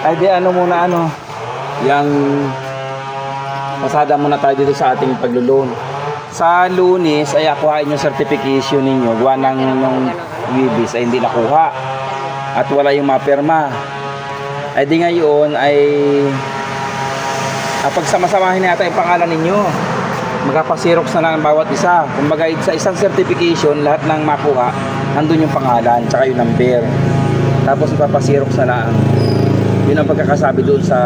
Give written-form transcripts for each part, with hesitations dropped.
Ay di ano muna ano, yung pasada muna tayo dito sa ating paglulon. Sa Lunes ay akuhain yung certification ninyo, gawa ng WIBIS ay hindi nakuha at wala yung mapirma. Ay di ngayon ay pagsama-samahin natin yung pangalan ninyo. Magpapasirox na lang ang bawat isa. Kumbaga sa isang certification, lahat ng makuha, andun yung pangalan, tsaka yung number. Tapos magpapasirox na lang. Yun ang pagkakasabi doon sa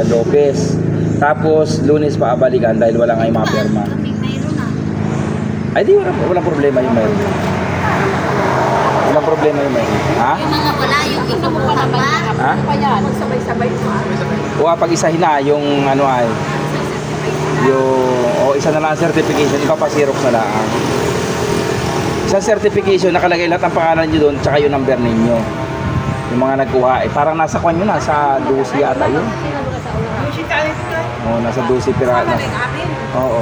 Lopez. Tapos Lunes pa abalikan dahil wala nga yung mapirma. Ay di walang problema yung mayroon. Walang problema yung mayroon. Ha? Yung mga wala, yung inuutan pa. Ha? Sabay-sabay pa. O pag isahin na yung ano ay yung isa na lang certification, ipapasirox na lang. Sa certification nakalagay lahat ng pangalan niyo doon tsaka yung number ninyo. Yung mga nagkuha, parang nasa kwan yun, nasa 12 yata yun. Oo, nasa 12 pirata. Oo.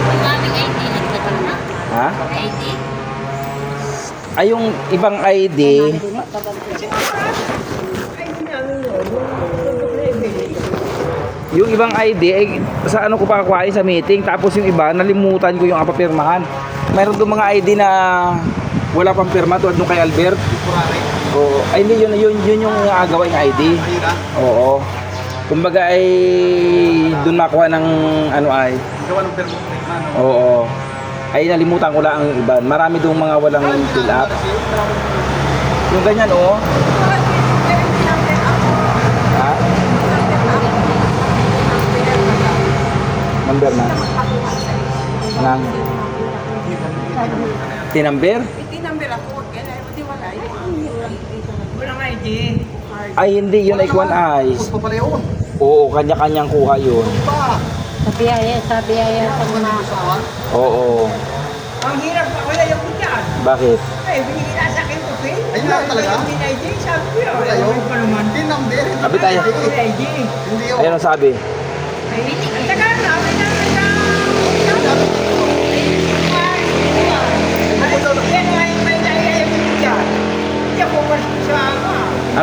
Ang daming ID nagtagal na. Ha? ID? Ay, yung ibang ID, yung ibang ID, ay, sa ano ko pa kuhain sa meeting, tapos yung iba, nalimutan ko yung papirmahan. Mayroon doon mga ID na wala pang pirma, tulad nung kay Albert. Oo. Ay, hindi, yun yung agawa yung ID. Oo. Kumbaga ay doon makuha ng ano ay. Gawa ng permit. Oo. Ay nalimutan ko lang ang iba. Marami doong mga walang fill up. Yung ganyan oh. Ha? Number na. Nang tinamber? Itinamber ako. Kaya hindi wala. Walang ID. Ay hindi yun ay kuwan ay. Gusto pa pala yun. Oo, kanya-kanyang kuha yun. Pa. Sa biyaya sa mga... Oo. Ang hirap pa. Wala yung dyan. Bakit? Ay, binigyan na sa akin ko, Pin. Ayun lang talaga? Hindi na ID. Sabi ko yun. Wala Ayaw yun. pa naman. Hindi number. Sabi tayo. Wala ID. Hindi yun. Ayun ang sabi. Ay, ang tagal na. May Hindi ako sa ama.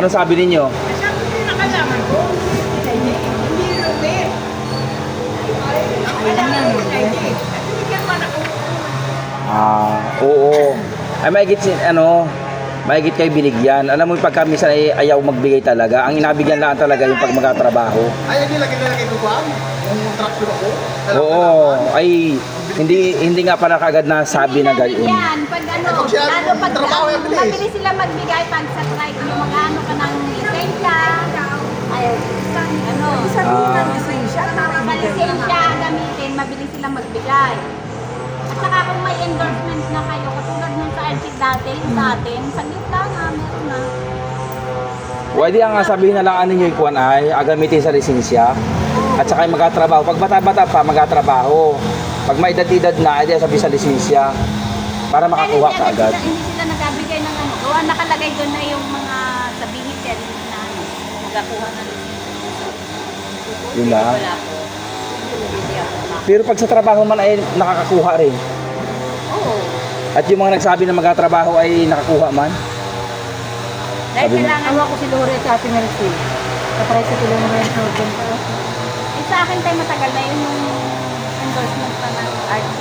Ano sabi ninyo? Sabi ko yung nakalaman ko. Hindi Robert. Ang kailangan ko na ID. At binigyan man ako. Oo. Ay mahigit mahigit kayo binigyan. Alam mo pag kami sa ayaw magbigay talaga. Ang inabigyan lang talaga yung pag magtatrabaho. Ay, hindi lagi ko ba? Yung traction ako. Oo. Ay hindi nga pala kagad na sabi na gayon. Yan, pag ano, lalo pag trabaho yan, bilis. mabilis sila magbigay pag sa strike, yung mag-ano ka ng lisensya, ay, ano, sa lisensya gamitin, mabilis sila magbigay. At saka kung may endorsement na kayo, katulad nung sa RC dati, sa atin, saglit lang ha, meron na. Pwede ang sabihin na lang ano nyo yung kuwan ay gamitin sa lisensya. At saka yung magtatrabaho. Pag bata-bata pa, magtatrabaho. Pag may edad-edad na, ay sabi sa lisensya para makakuha ka agad. Hindi sila nagbibigay ng ano, gawa nakalagay doon na yung mga sabihin din na ano, magakuha na Yun lang. wala po. Hindi ako Pero pag sa trabaho man ay nakakakuha rin. Oo. At yung mga nagsabi na magtatrabaho ay nakakuha man. Dahil Sabi mo- kailangan Awa ko si Lore sa Ate Mercy. Katry sa tulong ng Northern pa. sa akin tayo matagal na yun yung endorsement pa ng RT.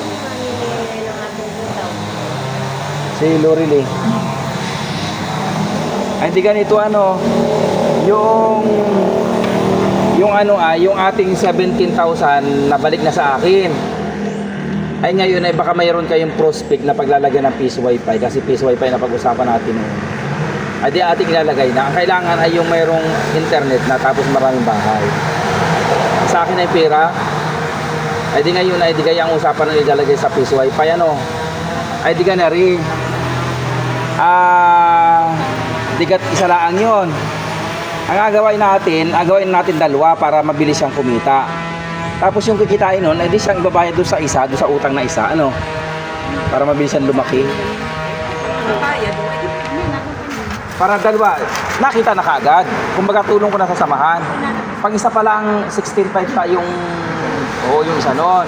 Si Lorely. Ay hindi ganito ano. Yung yung ating 17,000 nabalik na sa akin. Ay ngayon ay baka mayroon kayong prospect na paglalagyan ng Peace Wi-Fi kasi Peace Wi-Fi na pag-usapan natin noon. Ay di ating ilalagay na. Ang kailangan ay yung mayroong internet na tapos maraming bahay. Sa akin ay pera. Ay di ngayon ay di kaya ang usapan na ilalagay sa Peace Wi-Fi ano. Ay di ka na rin. Di ka isa lang yun. Ang agawin natin dalawa para mabilis siyang kumita. Tapos yung kikitain nun, ay di siyang ibabayad doon sa utang na isa, ano? Para mabilis siyang lumaki. Para dalawa, nakita na kaagad. Kumbaga tulong ko na sa samahan. Pag isa pa lang 16.5 pa yung isa nun.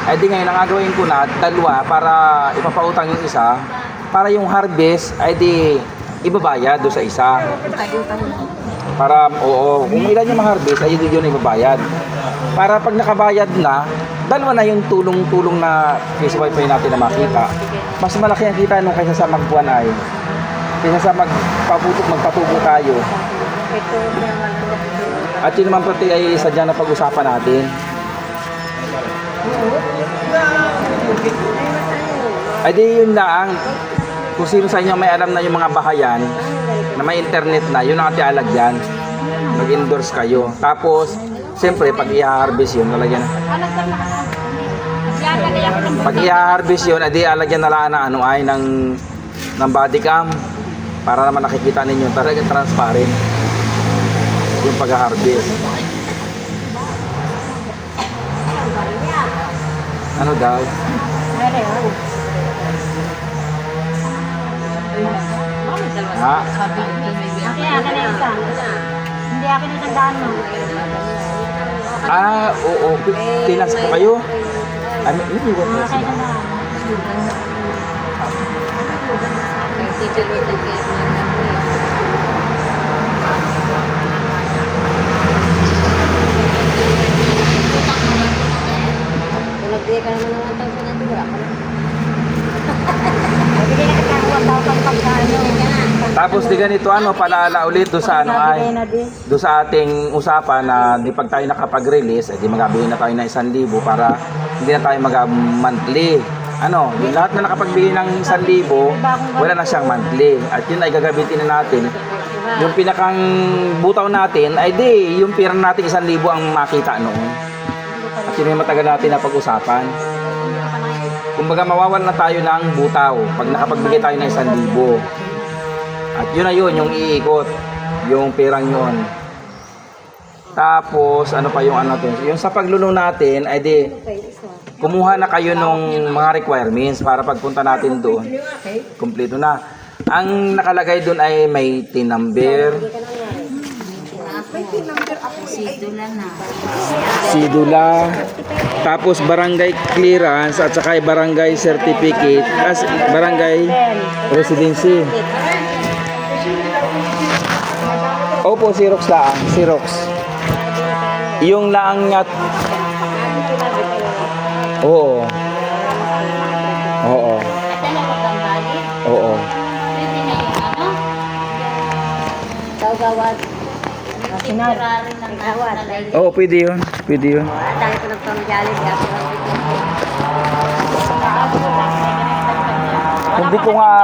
Ay di ngayon, ang gagawin ko na, dalawa para ipapautang yung isa. Para yung harvest, ay di ibabayad doon sa isa. Para, oo, kung ilan yung ma-harvest, ay yun yung ibabayad. Para pag nakabayad na, dalawa na yung tulong-tulong na PCYP natin na makita. Mas malaki ang kita nung kaysa sa magbuwan ay. Kaysa sa magpatubo tayo. At yun naman pati ay sadya na pag-usapan natin. Ay di yun lang. Kung sino sa inyo may alam na yung mga bahayan na may internet na, yun ang atialag yan. Mag-endorse kayo. Tapos, siyempre, pag i-harvest yun, lalagyan na. Pag i-harvest yun, adi alagyan na lang na ano ay ng body cam para naman nakikita ninyo talaga transparent yung pag-harvest. Ano daw? Ha? Akin na isa. Hindi akin na tandaan mo. Ah, oo. Tinas po kayo? Ano? Hindi ko po. Akin na. Nagbigay ka naman ng 1,000 na diba? Bigyan na kita ng 1,000 pagkano. Tapos di ganito ano, palaala ulit do sa ano ay do sa ating usapan na di pag tayo nakapag-release, di magabigay na tayo ng 1,000 para hindi na tayo mag-monthly. Ano, yung lahat na nakapagbigay ng 1,000, wala na siyang monthly. At yun ay gagamitin na natin. Yung pinakang butaw natin ay di, yung pira natin 1,000 ang makita noon. At yun yung matagal natin na pag-usapan. Kumbaga mawawalan na tayo ng butaw pag nakapagbigay tayo ng 1,000. At yun na yun, yung iikot, yung pirang yun. Tapos, ano pa yung ano to? Yung sa paglulong natin, ay di, kumuha na kayo nung mga requirements para pagpunta natin doon. Kompleto na. Ang nakalagay doon ay may TIN number, sidula, tapos barangay clearance at saka barangay certificate, as barangay residency. Opo, Xerox lang. Xerox. Yung laang niya. Oo. Oo. Oo. Gawad. Sinara. Gawad. Oo, pwede yun. Pwede yun. Dahil ko nagpamagalin. Hindi ko nga.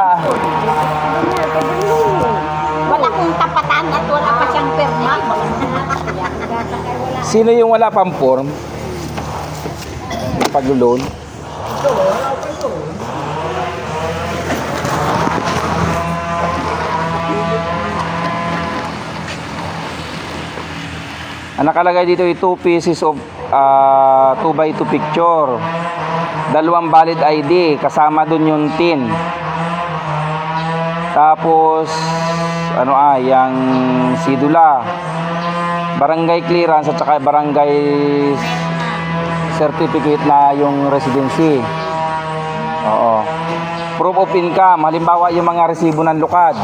Wala kong tapatan at wala pa siyang perma. Sino yung wala pang form? Pag-loan? Ang nakalagay dito ay 2 pieces of 2x2 picture. 2 valid ID, kasama dun yung TIN. Tapos, ano yung sidula, barangay clearance at saka barangay certificate na yung residency. Oo. Proof of income, halimbawa yung mga resibo ng lukad.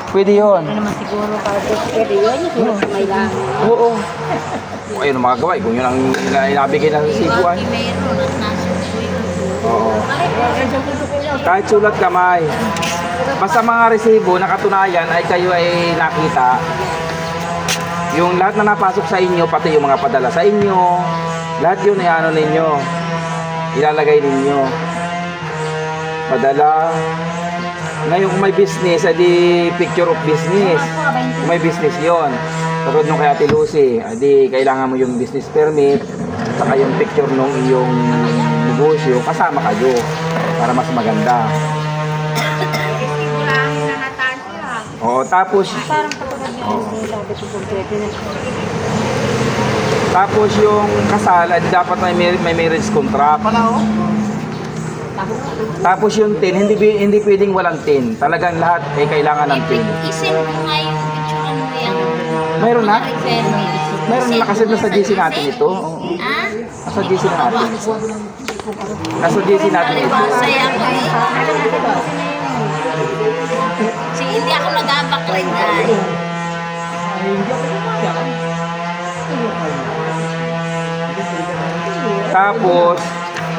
Pwede yun. Hindi naman siguro para pwede yun. Siguro sa may lang. Oo. Ayun ang magagawa kung yun ang inabigay ng resibo ay. Oo. Kahit sulat kamay. Basta mga resibo na katunayan ay kayo ay nakita. Yung lahat na napasok sa inyo, pati yung mga padala sa inyo, lahat yun ay ano ninyo, ilalagay ninyo. Padala. Ngayon kung may business, edi picture of business. Kung may business yon. Tulad nung kay Ate Lucy, edi kailangan mo yung business permit, saka yung picture nung iyong negosyo, kasama kayo para mas maganda. Oo, tapos tapos yung kasal, edi dapat may marriage contract. Tapos yung tin, hindi pwedeng walang tin. Talagang lahat ay kailangan ng tin. Isend ko nga yung picture mo yung Mayroon na? requirements. Meron na nakasid na sa GC natin ito. Oo. Ha? Nasa GC natin. Nasa GC natin ito. Saya ko eh. Hindi ako nag-abakray dahil. Tapos,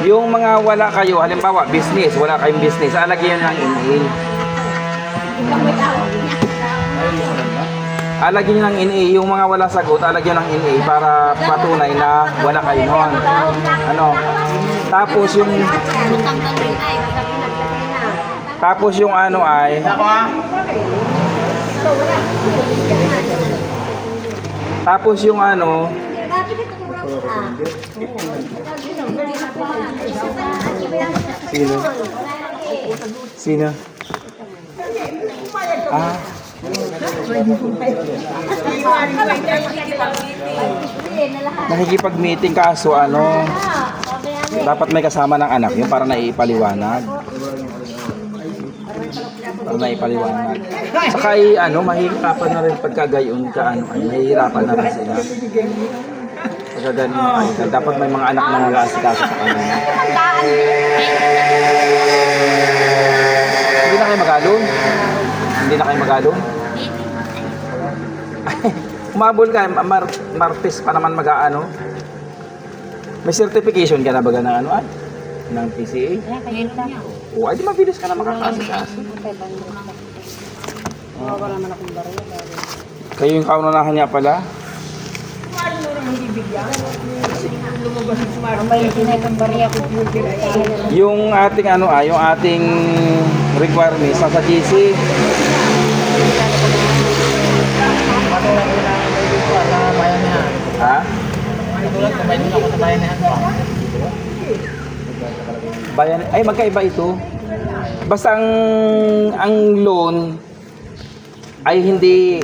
yung mga wala kayo, halimbawa, business, wala kayong business, alagyan ng NA. Alagyan nyo ng NA, yung mga wala sagot, alagyan ng NA para patunay na wala kayo nun. Ano? Tapos yung ano ay tapos yung ano Sino? Ah. Nakikipag-meeting kaso ano, dapat may kasama ng anak yun para naipaliwanag. Para naipaliwanag. Saka ano, mahihirapan na rin pagka gayon ka ano, ay mahihirapan na rin sila. Pagka ganun ay dapat may mga anak na nag-aasikaso sa kanila. Hindi na kayo magalon? Hindi na kayo magalon? Umabol ka, Martes pa naman mag-ano. May certification ka na ba ng ano ay? Ng PCA? O, ay di mabilis ka na makakasikaso. Kayo yung kaunahan niya pala? Yung ating ano yung ating requirements sa GC. Ha? Bayan, ay magkaiba ito. Basta ang loan ay hindi,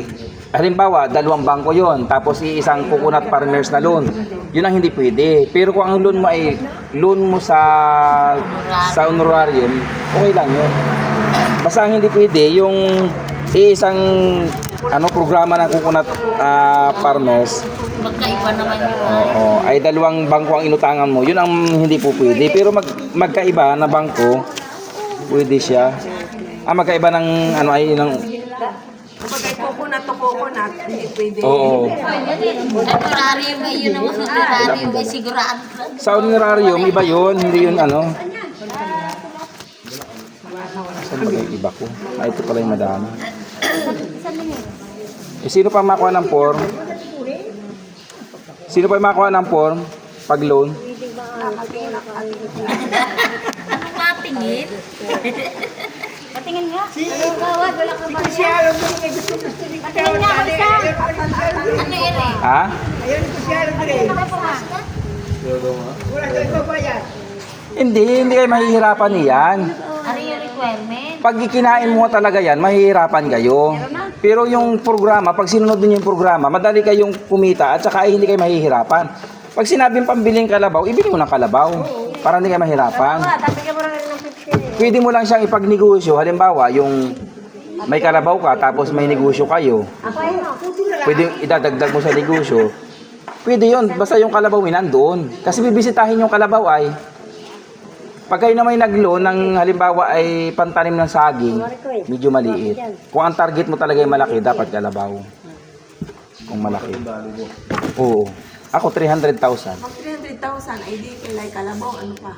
halimbawa, dalawang bangko yon, tapos isang coconut farmers na loan. Yun ang hindi pwede. Pero kung ang loan mo ay loan mo sa honorarium, okay lang yun. Basta ang hindi pwede, yung isang programa ng coconut farmers, Magkaiba naman yun. oo, ay dalawang bangko ang inutangan mo. Yun ang hindi po pwede. Pero magkaiba na bangko, pwede siya. Magkaiba ng ay ng Kapag coconut to coconut, hindi pwede. oo. Honorarium ay yun naman. Honorarium ay sigurado. Sa honorarium, iba yun. Hindi yun ano. Saan ba yung iba ko? Ito pala yung madami. Sino pa makuha ng form? Sino pa makuha ng form? Pag loan? Anong matingin? Patingin nga. Gawad, wala ka ba? Patingin nga, isa. Ano yun eh? Ha? Hindi kayo mahihirapan niyan. Ano yung requirement? Pag ikinain mo talaga yan, mahihirapan kayo. Pero yung programa, pag sinunod din yung programa, madali kayong kumita at saka hindi kayo mahihirapan. Pag sinabing pambiling kalabaw, ibili mo ng kalabaw para hindi kayo mahirapan. Pwede mo lang siyang ipagnegosyo. Halimbawa, yung may kalabaw ka tapos may negosyo kayo. Pwede idadagdag mo sa negosyo. Pwede yun, basta yung kalabaw ay nandoon. Kasi bibisitahin yung kalabaw ay pag kayo na may nag-loan ng halimbawa ay pantanim ng saging, medyo maliit. Kung ang target mo talaga ay malaki, dapat kalabaw. Kung malaki. Oo. Ako 300,000. Pag 300,000, ay di kailangan kalabaw, ano pa?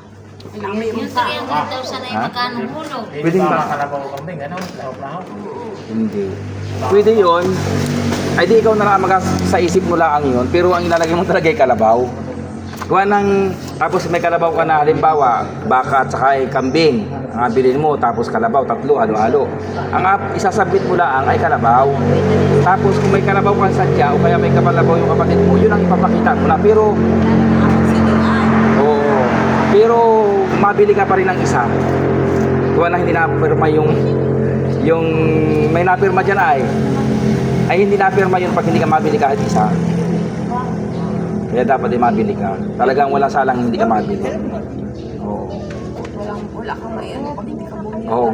Ilang may Yung unta. 300,000 ay magkano hulog? Pwede ba? Hindi. Pwede yun. Ay di ikaw na lang sa isip mo lang yun, pero ang ilalagay mo talaga ay kalabaw. Gawa ng, tapos may kalabaw ka na halimbawa, baka at saka ay kambing, ang bilhin mo, tapos kalabaw, tatlo, halo-halo. Ang isasabit mo lang ay kalabaw. Tapos kung may kalabaw kang sadya, o kaya may kapalabaw yung kapatid mo, yun ang ipapakita mo na. Pero, oo, pero mabili ka pa rin ng isa. Gawa na hindi napirma yung may napirma dyan ay hindi napirma yun pag hindi ka mabili kahit isa. Kaya dapat ay mabili ka. Talagang wala salang hindi ka mabili. Oo. Wala kang may ano, pag hindi ka bumili. Oo,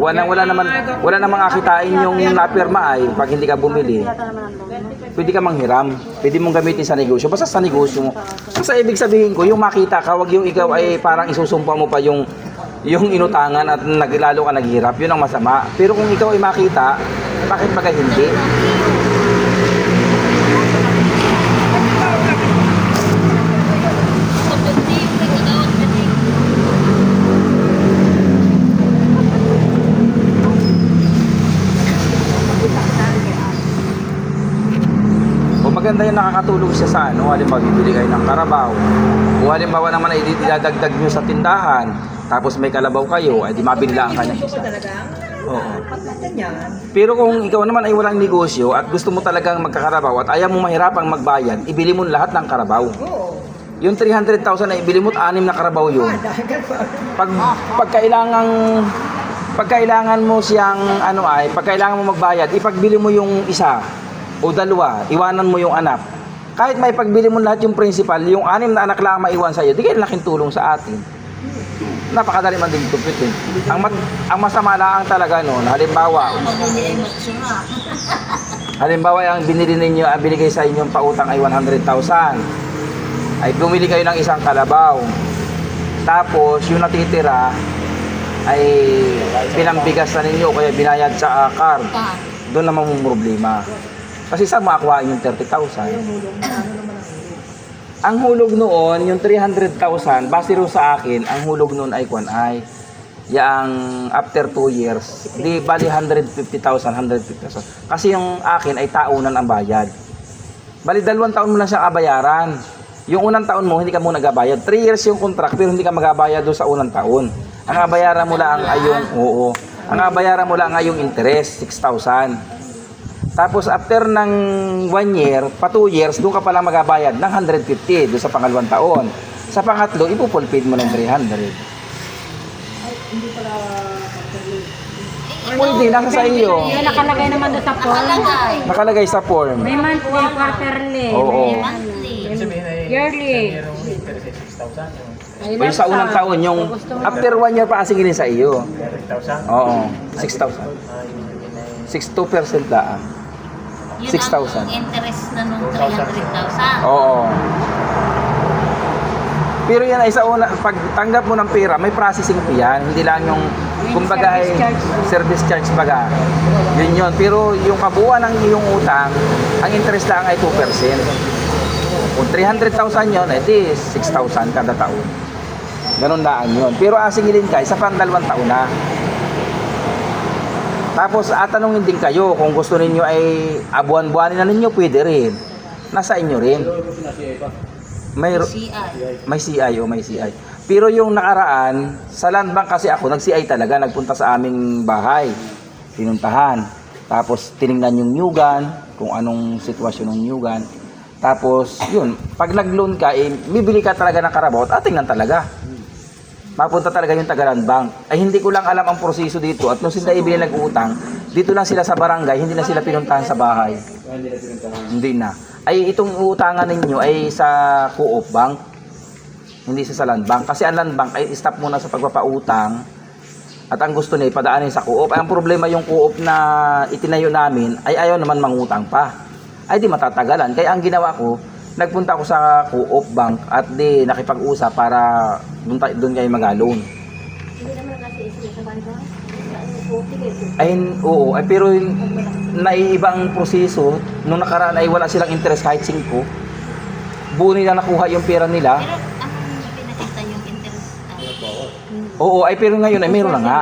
wala namang akitain yung napirma ay pag hindi ka bumili. Pwede ka manghiram. Pwede mong gamitin sa negosyo. Basta sa negosyo mo. Basta ibig sabihin ko, yung makita ka, wag yung ikaw ay parang isusumpa mo pa yung yung inutangan at lalo ka naghirap, yun ang masama. Pero kung ikaw ay makita, bakit bagay hindi? O maganda yung nakakatulong siya sa ano, halimbawa bibili kayo ng karabaw. O halimbawa naman ay idadagdag nyo sa tindahan, tapos may kalabaw kayo, ay di mabili lang ka ng isa. Oo. Pero kung ikaw naman ay walang negosyo at gusto mo talagang magkakarabaw at ayaw mo mahirapang magbayad, ibili mo lahat ng karabaw. Yung 300,000 na ibili mo at 6 na karabaw yun. Pagkailangan mo siyang pagkailangan mo magbayad, ipagbili mo yung isa o dalawa, iwanan mo yung anak. Kahit may pagbili mo lahat yung principal, yung 6 na anak lang maiwan sa iyo, di kayo laking tulong sa atin. Napakadali man din tupitin. Ang masama lang talaga noon, halimbawa ang binili ninyo, ang binigay sa inyong pautang ay 100,000. Ay bumili kayo ng isang kalabaw. Tapos yung natitira ay pinambigas na ninyo kaya binayad sa card. Doon naman yung problema. Kasi saan makakuha yung 30,000? Ang hulog noon, yung 300,000, base rin sa akin, ang hulog noon ay yang after 2 years, di bali 150,000. Kasi yung akin ay taunan ang bayad. Bali 2 taon mo lang siya kabayaran. Yung unang taon mo, hindi ka muna nagabayad. 3 years yung contract, pero hindi ka magabayad doon sa unang taon. Ang kabayaran mo lang ay yung interest, 6,000. Tapos after ng 1 year, pa 2 years, doon ka pala magabayad ng 150 doon sa pangalawang taon. Sa pangatlo, ipupulpid mo ng 300. Pwede, nasa sa iyo. Yung nakalagay naman doon sa form. Nakalagay sa form. May monthly, quarterly, Oo. may yearly. O yung sa unang taon, yung after 1 year pa asingilin sa iyo. Oo, 6,000. 62% lang. Yun 6,000. ang interest na nung 300,000. Oo. Pero yan ay sa una, pag tanggap mo ng pera, may processing fee yan. Hindi lang yung, kumbaga ay service charge baga. Yun. Pero yung kabuuan ng iyong utang, ang interest lang ay 2%. Kung 300,000 yun, edi 6,000 kada taon. Ganun lang yun. Pero asingilin ka, isa pang 2 taon na. Tapos tanongin din kayo kung gusto ninyo ay buwan-buwanin na ninyo, pwede rin. Nasa inyo rin. May CI. Pero yung nakaraan, sa land bank kasi ako, nag-CI talaga, nagpunta sa aming bahay. Pinuntahan. Tapos tiningnan yung nyugan, kung anong sitwasyon ng nyugan. Tapos yun, pag nag-loan ka, bibili ka talaga ng karabaw at tingnan talaga. Mapunta talaga yung Tagalan Bank. Ay hindi ko lang alam ang proseso dito at nung sila ibili nag-uutang, dito lang sila sa barangay, hindi na sila pinuntahan sa bahay. Hindi na. Ay itong uutangan ninyo ay sa Co-op Bank, hindi sa Land Bank. Kasi ang Land Bank ay stop muna sa pagpapautang at ang gusto niya ipadaanin sa Co-op. Ay ang problema yung Co-op na itinayo namin ay ayaw naman mangutang pa. Ay di matatagalan. Kaya ang ginawa ko, nagpunta ako sa Co-op Bank at di nakipag-usap para doon kayo mag-loan. Hindi naman kasi sa banda. Ay, oo. Ay, pero naiiba ang proseso. Nung nakaraan ay wala silang interest kahit 5. Buo nila nakuha yung pera nila. Pero ang pinakita yung interest. Oo, ay pero ngayon ay meron na nga.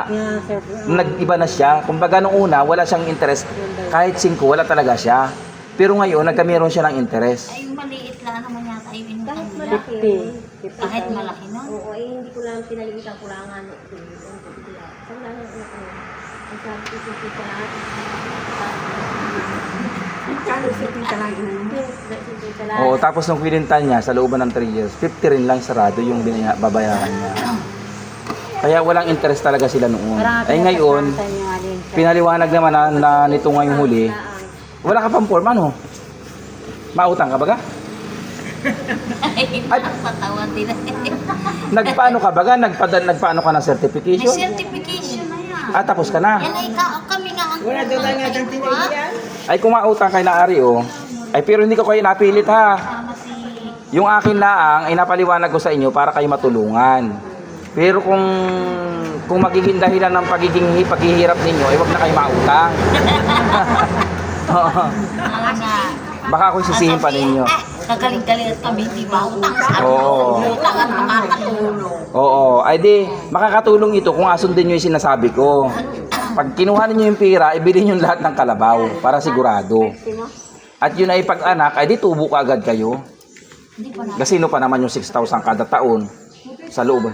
Nag-iba na siya. Kumbaga nung una, wala siyang interest. Kahit 5, wala talaga siya. Pero ngayon, nagkameron siya ng interest. Ay, maliit lang naman yata yung inutang Kahit nila. malaki. Kahit malaki na. Oo, hindi ko lang pinalimitan ko lang ano. Saan lang ang anak mo? Ang sabi ko sa lahat. Kano sa lang Oo, tapos nung kwinintan niya sa looban ng 3 years, 50 rin lang sarado yung babayaran niya. Kaya walang interest talaga sila noon. Ay ngayon, pinaliwanag naman na nito ngayong huli, wala ka pang form, ano? Mautang ka baga? Ay, nakakatawa din. Nagpaano ka baga? Nagpaano ka ng May certification? certification na yan. Tapos ka na. Yan ay kami nga ang Wala daw lang nga dyan tinigyan. Ay kung mautang kay Naari, oh. Ay pero hindi ko kayo napilit ha. Kasama si... Yung akin laang ay napaliwanag ko sa inyo para kayo matulungan. Pero kung magiging dahilan ng paghihirap ninyo, ay wag na kayo mautang. Oo. Baka ako sisihin pa ninyo. Kagaling-galing at kami, di ba? Utang sa Oo. utang at makakatulong. Oo, ay di, makakatulong ito kung asundin nyo yung sinasabi ko. Pag kinuha ninyo yung pera, ibili nyo lahat ng kalabaw para sigurado. At yun ay pag-anak, ay di tubo ka agad kayo. Gasino pa naman yung 6,000 kada taon sa loob.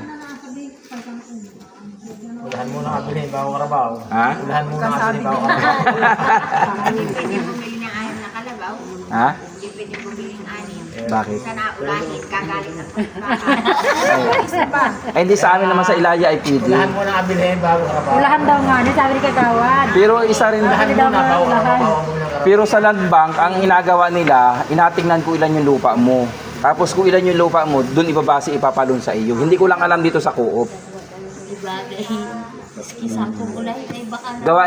Ulahan mo na kabili, bago karabaw. Ha? Ulahan mo na kabili, bago karabaw. Hindi pwede bumili ng anim na kalabaw. Ha? Hindi pwede bumili ng anim. Bakit? Sana ulahin, kagaling ng Ay, hindi sa amin naman sa Ilaya ay pwede. Ulahan mo na kabili, bago karabaw. Ulahan daw nga, ni sabi ni Kagawan. Pero isa rin, Ulahan mo na, bago karabaw mo na karabaw. pero sa land bank, ang ginagawa nila, inatingnan ko ilan yung lupa mo. Tapos kung ilan yung lupa mo, dun ibabase ipapalon sa iyo. Hindi ko lang alam dito sa co-op. Bagay. Maski sampung ulay, ay baka na. Gawa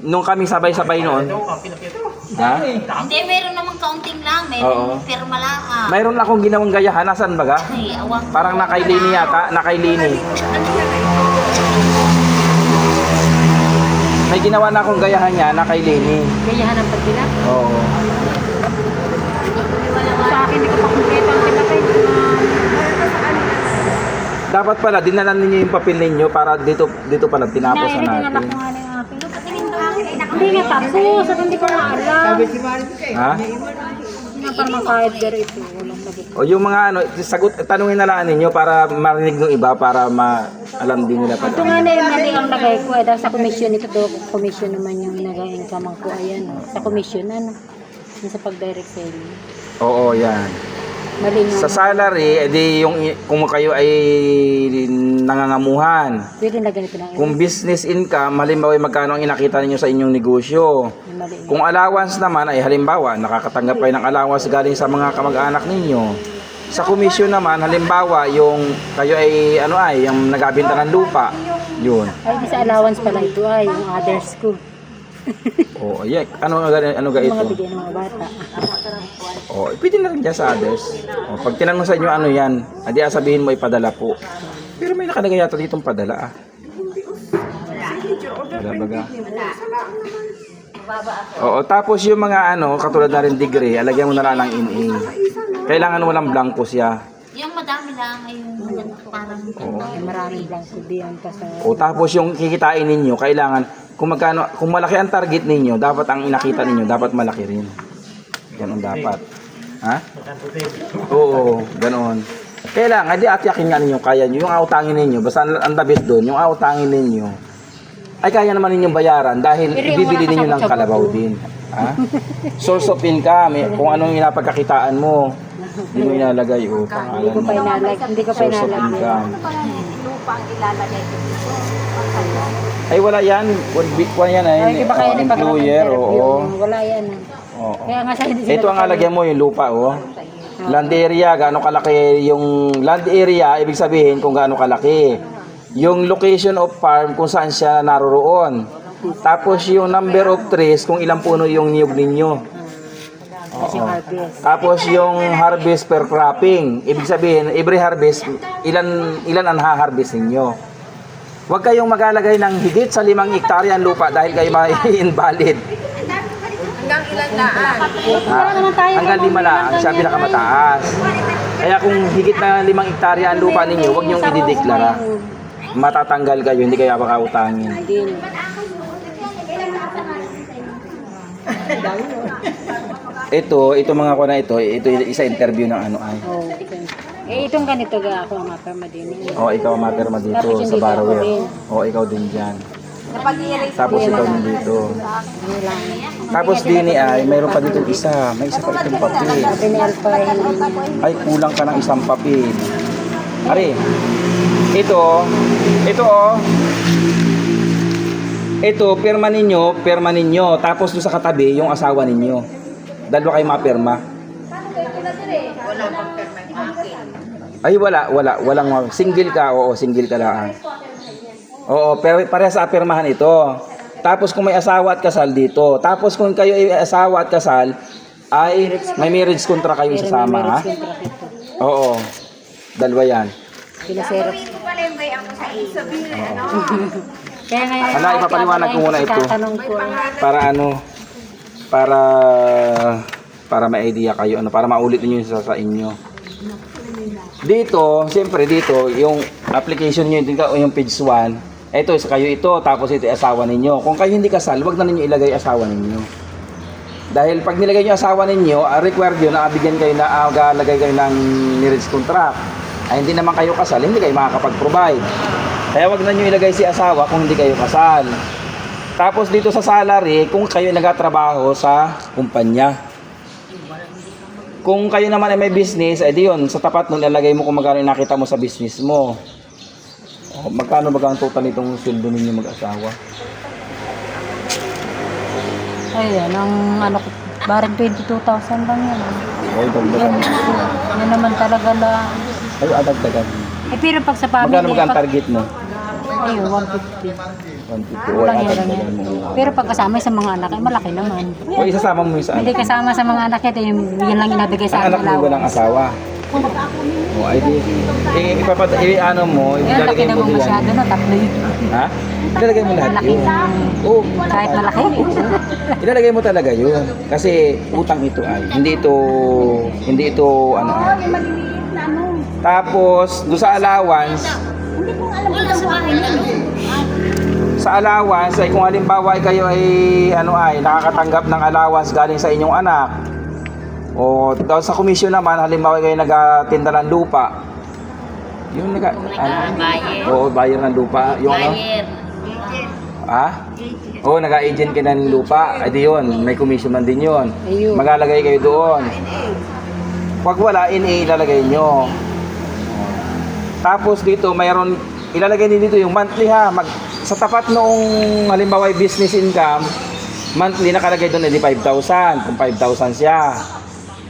nung kami sabay-sabay noon. Ha? Hindi, meron namang kaunting lang. Oo. Meron pirma lang. Ah. Mayroon akong ginawang gayahan. Nasaan ba ga? Ay, awang. Parang nakailini yata. Nakailini. May ginawa na akong gayahan niya. Nakailini. Gayahan ang pagbilang. Oo. Sa akin, hindi ko pa kumpleto ang tinapay. Dapat pala, dinalan ninyo yung papel ninyo para dito pala tinapos na natin. Hindi nga tapos, at hindi ko na alam. Ha? Hindi nga parang kahit garo ito. Walang lagi. O yung mga ano, tanungin na lang ninyo para marinig ng iba para alam din nila Ito pala. nga na yung mali ang lagay ko. Dahil sa commission ito, commission naman yung nag-income ko. Ayan, sa commission, ano? Yung sa pag-direct selling. Oo, yan. Mali nga. Sa salary, edi kung kayo ay nangangamuhan. Pwede na ganito lang. Kung business income, halimbawa ay magkano ang inakita ninyo sa inyong negosyo. Mali. Kung allowance naman ay halimbawa, nakakatanggap kayo ng allowance galing sa mga kamag-anak ninyo. Sa commission naman, halimbawa, yung kayo ay yung nagabenta ng lupa. Yun. Ay, di sa allowance pala ito ay yung others ko. Oh, yeah. Ano ga Mga ito? bigay ng mga bata. Oh, pwede na rin dyan sa others. Oh, pag tinanong sa inyo ano yan, adi sabihin mo ipadala po. Pero may nakalagay yata ditong padala ah. Wala baga. Oo, tapos yung mga katulad na rin degree, alagyan mo na lang ng NA. Kailangan walang blanco siya. Yung madami lang ay yung parang maraming lang subihan pa sa... O tapos yung kikitain ninyo, kailangan kung malaki ang target ninyo, dapat ang inakita ninyo, dapat malaki rin. Ganun dapat. Ha? Oo, ganoon. Kailangan, di atyakin nga ninyo, kaya nyo. Yung autangin ninyo, basta ang dabis doon, yung autangin ninyo, ay kaya naman ninyong bayaran dahil ibibili ninyo ng kalabaw din. Ha? Source of income, kung anong inapagkakitaan mo, hindi mo inalagay o pangalan mo. Hindi ko pa Source of inalagay. income. lupa ang ilalagay ko dito. Ay wala yan, one yan ay Ay, iba kaya ni employer, oo. Wala yan. Oo. Kaya nga sa hindi sila... Ito ang alagyan mo, yung lupa, oh. Land area, gaano kalaki yung land area, ibig sabihin kung gaano kalaki. Yung location of farm, kung saan siya naroroon. Tapos yung number of trees, kung ilang puno yung niyog ninyo. Kasi harvest. Tapos yung harvest per cropping, ibig sabihin, every harvest, ilan ang ha-harvest ninyo. Huwag kayong mag-alagay ng higit sa 5 hektarya ang lupa dahil kayo ma-invalid. Hanggang ilang daan? Hanggang 5 lang, siya pinakamataas. Kaya kung higit na 5 hektarya ang lupa ninyo, huwag niyong idideklara. Matatanggal kayo, hindi kayo makautangin. Ito mga ko na ito isa interview ng ano ay. Oh, itong ganito ga ako ang mapirma din. Oh, ikaw ang mapirma dito sa Barrower. Oh, ikaw din diyan. Tapos ikaw din dito. Tapos din ay mayroon pa dito isa, may isa pa itong papel. Ay kulang ka ng isang papel. Are. Ito oh. Ito pirma ninyo. Tapos doon sa katabi yung asawa ninyo. Dalawa kayo mapirma. Wala pang perma yung akin. Ay walang single ka, oo, single ka lang. Oo, pero parehas sa apirmahan ito. Tapos kung may asawa at kasal dito. Tapos kung kayo ay asawa at kasal, ay may marriage contract kayo sasama, ha? Oo. Dalawa yan. Pinaserok. Gagawin ko pala yung gayang ko sa iyo. Kaya ngayon, Ala, ipapaliwanag ko muna ito. Tatanong ko. Para ano, para may idea kayo, ano, para maulit niyo yung sa inyo. Dito, siyempre dito, yung application niyo, yung page 1, ito isa kayo ito, tapos ito asawa ninyo. Kung kayo hindi kasal, wag na ninyo ilagay asawa ninyo. Dahil pag nilagay niyo asawa ninyo, required yun na bigyan kayo na lagay kayo ng marriage contract. Ay hindi naman kayo kasal, hindi kayo makakapag-provide. Kaya wag na niyo ilagay si asawa kung hindi kayo kasal. Tapos dito sa salary, kung kayo nagtatrabaho sa kumpanya. Kung kayo naman ay may business, ay di yun, sa tapat nun ilagay mo kung magkano nakita mo sa business mo. O, magkano ba ang total nitong sweldo ninyo mag-asawa? Ayun, ang ano ko, barang 22,000 lang yan. Ay, dagdagan. Yan naman talaga lang. Ay, dagdagan. Eh, pero pag sa family, Magkano ang target mo? ayun, 150. 150. O, Lang yan, lang yan. dagdagan mo. Pero pag kasama sa mga anak, eh, malaki naman. O, isasama mo yung saan? Hindi kasama sa mga anak ito, yung yan lang inabigay sa Ang anak mo walang asawa. O, ay di. Ano mo, Yan, laki ilalagay mo naman diyan. masyado na, tatlo yun. Ha? Ilalagay mo lahat Malaki yun. na. Oo. Kahit malaki. Ilalagay mo talaga yun. Kasi utang ito ay. Hindi ito ano ay. Yung maliliit na ano. Tapos, doon sa allowance, Hindi ko alam kung ano akin yan. sa allowance ay kung halimbawa ay kayo ay nakakatanggap ng allowance galing sa inyong anak. O daw sa commission naman halimbawa kayo nagatinda ng lupa. Yung Oo, buyer ng lupa. Yung ano? Oo, nag-agent ka ng lupa. Ay di yun, may commission man din yun. Ayun. Maglalagay kayo doon. Pag wala, ilalagay nyo. Tapos dito, mayroon, ilalagay din dito yung monthly ha. Sa tapat noong halimbawa business income, monthly nakalagay doon edi 5,000. Kung 5,000 siya.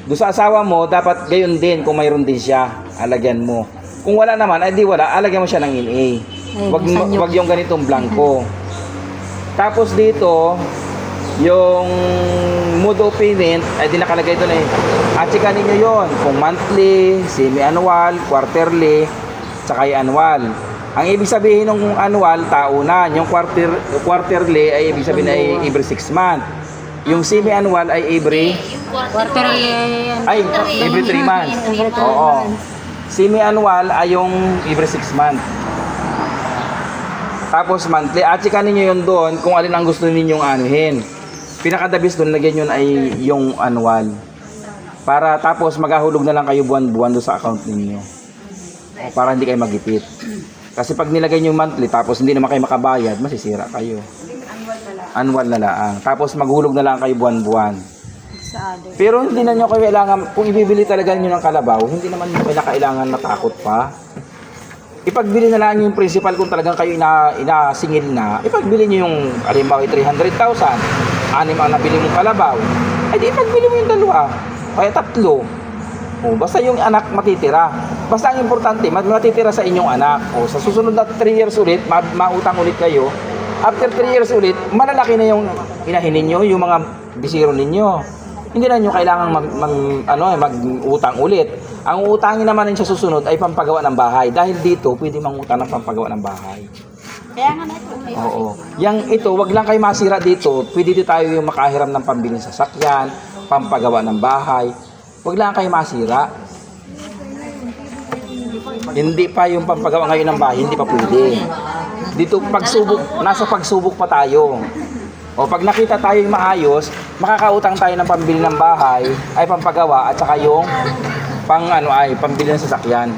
Doon sa asawa mo, dapat gayon din kung mayroon din siya. Alagyan mo. Kung wala naman, ay di wala, alagyan mo siya ng NA. Wag yung ganitong blanco. Tapos dito, yung mode of payment, ay di nakalagay doon eh. At sika ninyo yun, kung monthly, semi-annual, quarterly, saka annual. Ang ibig sabihin ng annual, taunan. Yung quarterly ay ibig sabihin ay every 6 months. Yung semi-annual ay every every 3 months. Oo. Semi-annual ay yung every 6 months. Tapos monthly. At sika ninyo yun doon kung alin ang gusto ninyong anuhin. Pinakadabis doon, lagyan yun ay yung annual. Para tapos maghahulog na lang kayo buwan-buwan doon sa account ninyo. O, para hindi kayo magipit. Kasi pag nilagay nyo yung monthly tapos hindi naman kayo makabayad, masisira kayo. Annual na lang. Tapos maghulog na lang kayo buwan-buwan. Pero hindi na nyo kailangan, kung ibibili talaga nyo ng kalabaw, hindi naman nyo kailangan matakot pa. Ipagbili na lang yung principal kung talagang kayo inasingil na. Ipagbili nyo yung, halimbawa 300,000, 6 ang nabili mong kalabaw. Ay di ipagbili mo yung 2, kaya 3. O, basta yung anak matitira. Basta ang importante, matitira sa inyong anak. O, sa susunod na 3 years ulit, mautang ulit kayo. After 3 years ulit, malalaki na yung inahin ninyo, yung mga bisiro ninyo. Hindi na nyo kailangan mag-utang ulit. Ang utangin naman sa susunod ay pampagawa ng bahay. Dahil dito, pwede mangutang ng pampagawa ng bahay. Kaya nga na ito. Oo. Yang ito, wag lang kayo masira dito. Pwede dito tayo yung makahiram ng pambiling sasakyan, pampagawa ng bahay. Wag lang kayo masira. Hindi pa yung pampagawa ngayon ng bahay, hindi pa pwede. Dito pagsubok, nasa pagsubok pa tayo. O pag nakita tayo yung maayos, makakautang tayo ng pambili ng bahay, ay pampagawa at saka yung pambili ng sasakyan.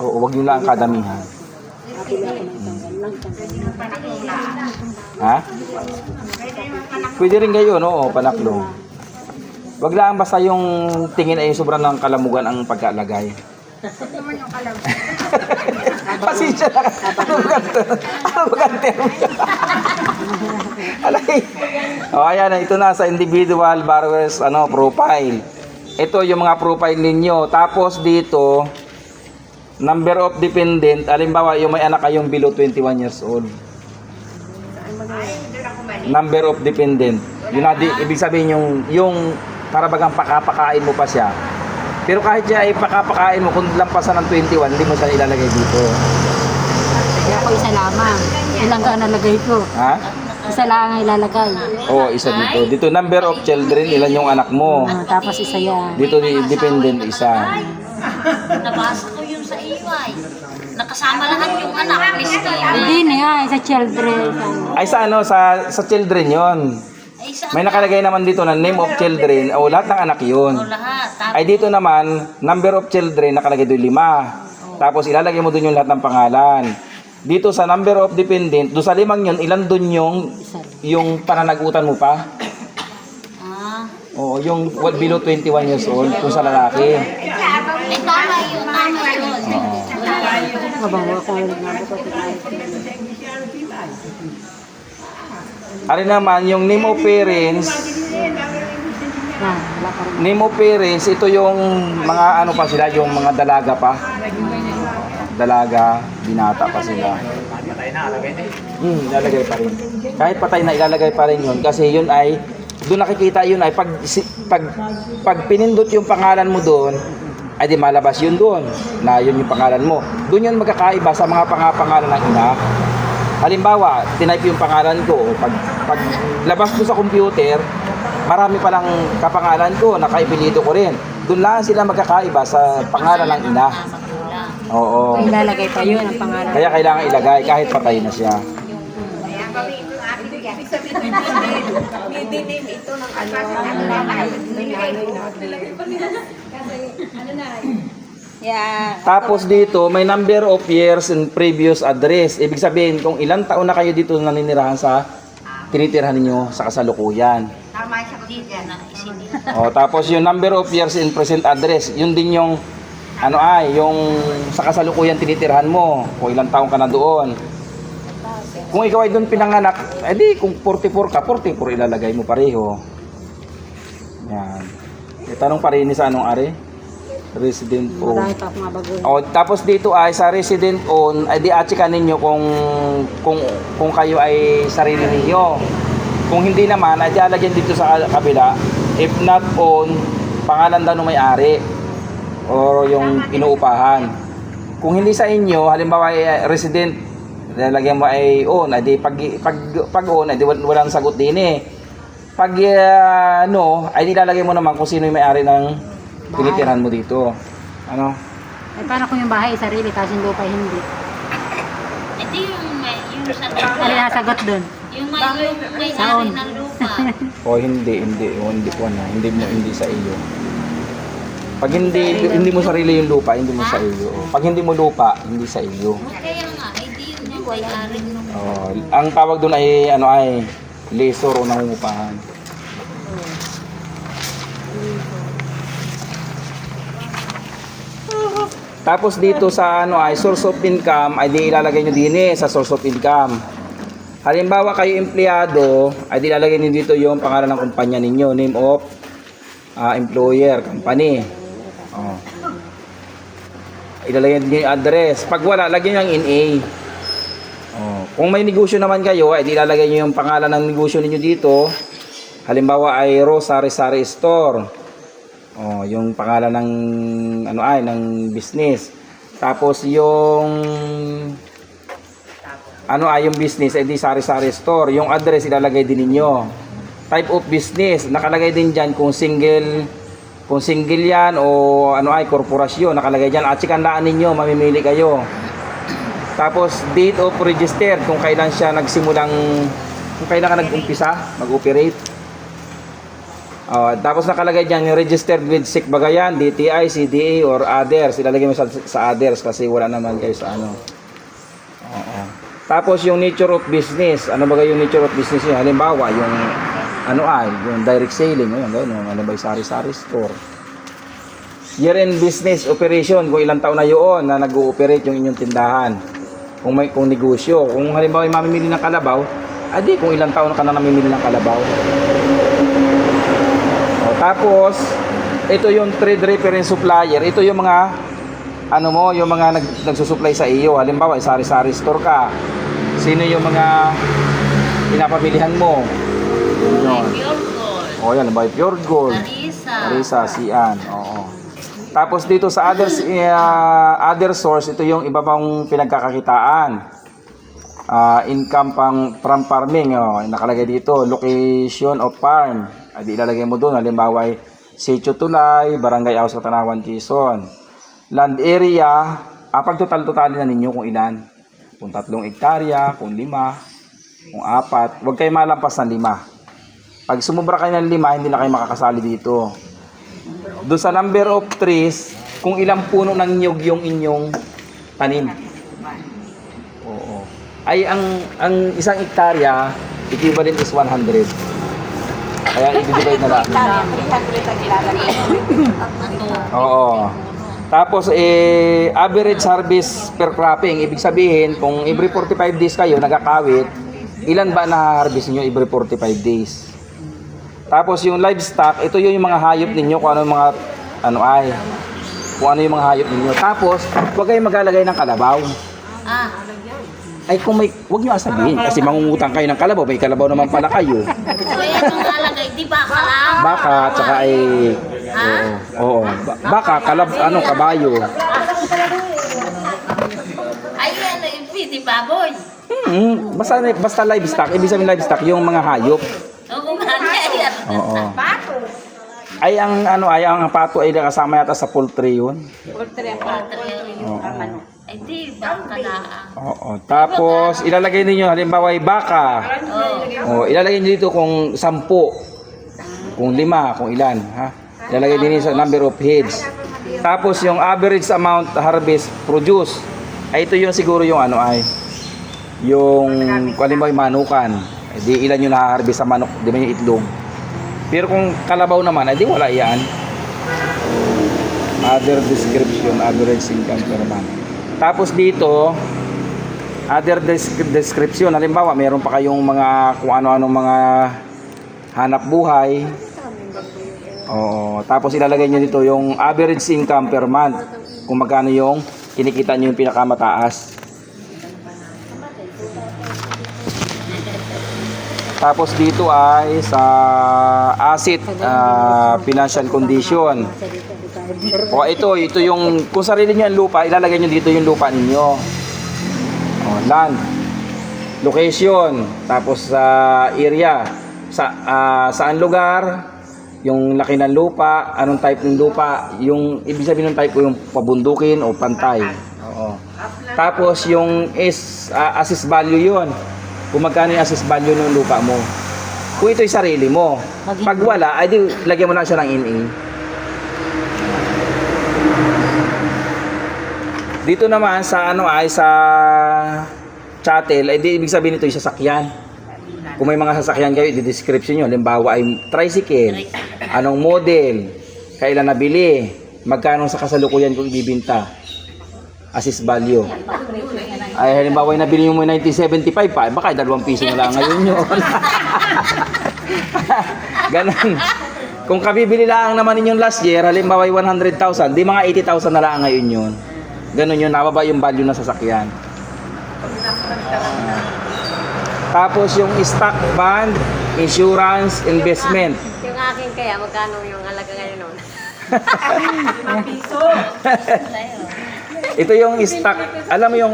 Oo, wag yun lang ang kadamihan. Ha? Pwede rin kayo, no? Panaklong. Wag lang basta yung tingin ay sobrang ng kalamugan ang pagkalagay. Pasensya na. Ano ba term? Alay. O ayan, ito na sa individual borrowers profile. Ito yung mga profile ninyo. Tapos dito, number of dependent. Halimbawa, yung may anak kayong below 21 years old. Number of dependent. Yun ibig sabihin yung para bagang pakapakain mo pa siya. Pero kahit siya ay pakapakain mo, kung lampasan ng 21, hindi mo siya ilalagay dito. Kaya ako isa lamang. Ilang ka nalagay ko? Ha? Isa lang ang ilalagay. Oo, isa dito. Dito, number of children, ilan yung anak mo. Tapos isa yan. Dito, dependent, isa. Nabasa ko yun sa iyo ay. Nakasama lahat yung anak, miski. Hindi niya, isa children. Ay, sa ano, sa children yon. Ay, sa May nakalagay naman dito na name of children, o lahat ng anak yun. lahat. Ay, dito naman, number of children, nakalagay doon 5. Tapos, ilalagay mo doon yung lahat ng pangalan. Dito sa number of dependent, doon sa 5 yun, ilan doon yung pananagutan mo pa? Ah, Oo, yung below 21 years old, kung sa lalaki. ay tama yun, tama yun. Mabawa ko ang nabot ko. Ano naman, yung name of parents, Wala pa rin. name of parents, ito yung mga ano pa sila, yung mga dalaga pa. Dalaga, binata pa sila. Patay na, alagay na eh. Ilalagay pa rin. Kahit patay na, ilalagay pa rin yun. Kasi yun ay, doon nakikita yun ay, pag pinindot yung pangalan mo doon, ay di malabas yun doon, na yun yung pangalan mo. Doon yun magkakaiba sa mga pangalan ng ina. Halimbawa, tinype yung pangalan ko, pag labas ko sa computer, marami palang kapangalan ko, nakaipilido ko rin. Doon lang sila magkakaiba sa pangalan ng ina. Oo. Ilalagay pa yun ang pangalan. Kaya kailangan ilagay kahit patay na siya. Yeah. Tapos dito, may number of years and previous address. Ibig sabihin, kung ilang taon na kayo dito naninirahan sa tinitirhan ninyo sa kasalukuyan. Tama siya dito na O, tapos yung number of years in present address, yun din yung ano ay, yung sa kasalukuyan tinitirhan mo, kung ilang taon ka na doon. Kung ikaw ay doon pinanganak, edi kung 44 ka, 44 ilalagay mo pareho. Yan. Tanong pa rin sa anong ari? Resident o Marami pa akong mabago. o, tapos dito ay sa resident own, ay di atsika ninyo kung kayo ay sarili ninyo. Kung hindi naman, ay di alagyan dito sa kabila. If not own, pangalan daw ng may-ari o yung inuupahan. Kung hindi sa inyo, halimbawa ay resident, lalagyan mo ay own, ay di pag own, ay di walang sagot din eh. Pag no, ay nilalagay mo naman kung sino yung may-ari ng tinitirhan mo dito. Ano? Eh, paano kung yung bahay sarili, tapos yung lupa hindi? Ito yung sa Ano nasagot dun? yung may-ari ng lupa. O hindi po ano, hindi sa iyo. Pag hindi mo sarili yung lupa, hindi mo sa iyo. Pag hindi mo lupa, hindi sa iyo. Kaya nga, ay di yun yung may-ari ng Ang tawag doon ay ano ay lesor o nangungupahan. Tapos dito sa ano ay source of income ay di ilalagay nyo din sa source of income. Halimbawa kayo empleyado, ay di ilalagay nyo dito yung pangalan ng kumpanya ninyo, name of employer, company. Oh. Ilalagay nyo yung address. Pag wala, lagyan nyo yung NA. Oh. Kung may negosyo naman kayo, ay di ilalagay nyo yung pangalan ng negosyo ninyo dito. Halimbawa ay Rosary Sari Store. Oh, yung pangalan ng ano ay ng business. Tapos yung ano ay yung business ay di Sari Sari Store. Yung address ilalagay din ninyo. Type of business nakalagay din diyan kung single yan o ano ay korporasyon nakalagay diyan. At sikandaan ninyo, mamimili kayo. Tapos date of register kung kailan siya nagsimulang kung kailan ka nag-umpisa mag-operate. Tapos nakalagay dyan yung registered with SIC Bagayan, DTI, CDA, or others. Ilalagay mo sa others kasi wala naman kayo sa ano. Tapos yung nature of business. Ano ba yung nature of business yun? Halimbawa, yung ano ay, yung direct selling. Yung ano ba yung sari-sari store. Year-end business operation. Kung ilang taon na yun na nag-ooperate yung inyong tindahan. Kung negosyo. Kung halimbawa yung mamimili ng kalabaw, adi kung ilang taon ka na namimili ng kalabaw. Tapos, ito yung trade reference supplier. Ito yung mga ano mo, yung mga nagsusupply sa iyo. Halimbawa, sari-sari store ka. Sino yung mga pinapamilihan mo? Yun. Pure Gold, O yan, by Pure Gold. Marisa, Marisas, yan. Oo. Tapos dito sa other source, ito yung iba pang pinagkakakitaan. Income from farming, nakalagay dito, location of farm. Di ilalagay mo doon, halimbawa ay Sitio Tulay, Barangay Aos, Katanawan, Quezon. Land area, pagtotal-totalin na ninyo kung ilan. Kung 3 hektarya, kung 5, kung 4. Huwag kayo malampas ng 5. Pag sumubra kayo ng 5, hindi na kayo makakasali dito. Doon sa number of trees, kung ilang puno ng niyog yung inyong tanim. Oo. Ay, ang isang hektarya, equivalent is 100. Kaya i-divide na lang. Oo. Tapos, average harvest per cropping. Ibig sabihin, kung every 45 days kayo nagkakawit, ilan ba na-harvest nyo every 45 days? Tapos yung livestock, ito yung mga hayop ninyo, kung ano yung mga kung ano yung mga hayop ninyo. Tapos, huwag kayong maglalagay ng kalabaw. Ay kung may, huwag nyo sabihin kasi mangungutang kayo ng kalabaw, may kalabaw naman pala kayo. Kaya itong alagay, di baka lang. Baka, tsaka oo. Baka, kabayo. Ay, ano yung piti baboy. Basta livestock, ibig sabihin livestock, yung mga hayop. Oo, kaya. Oo. Ay ang pato ay kasama yata sa poultry yun. Ay, di baka lang. Oo. Tapos ilalagay niyo halimbawa ay baka. Oh, ilalagay niyo dito kung 10, kung 5, kung ilan, ha? Ilalagay din niyo sa number of heads. Tapos yung average amount harvest produce. Ay ito yung siguro yung yung halimbawa ay manukan. Di ilan yung na-harvest sa manok, di ba yung itlog. Pero kung kalabaw naman, di wala yan. Other description, average income per month. Tapos dito, other description, halimbawa, meron pa kayong mga kung ano-ano mga hanap buhay. Oo. Tapos ilalagay nyo dito yung average income per month. Kung magkano yung kinikita nyo yung pinakamataas. Tapos dito ay sa asset financial condition. O ito yung kung sarili niyo ang lupa, ilalagay niyo dito yung lupa ninyo. O, land, location, tapos area, saan lugar, yung laki ng lupa, anong type ng lupa, yung ibig sabihin ng type ko yung pabundukin o pantay. Oo. Tapos yung assessed value yun. Kung magkano yung assessed value ng lupa mo. Kung ito'y sarili mo. Pag wala, ay di lagyan mo na siya ng NA. Dito naman sa sa chattel, ay di ibig sabihin nito'y sasakyan. Kung may mga sasakyan kayo, i-description nyo. Halimbawa ay tricycle, anong model, kailan nabili, magkano sa kasalukuyan kung ibibinta. Assessed value. Ay halimbawa nabili mo 1975 pa, baka 2 piso na lang ngayon yun. Ganun. Kung kabibili lang naman ninyong last year, halimbawa 100,000, di mga 80,000 na lang ngayon yun. Ganun yun, nababa yung value ng sasakyan. Tapos yung stock, bond, insurance, investment. Yung akin kaya, magkano yung halaga ngayon nun? Ito yung stock. Alam niyo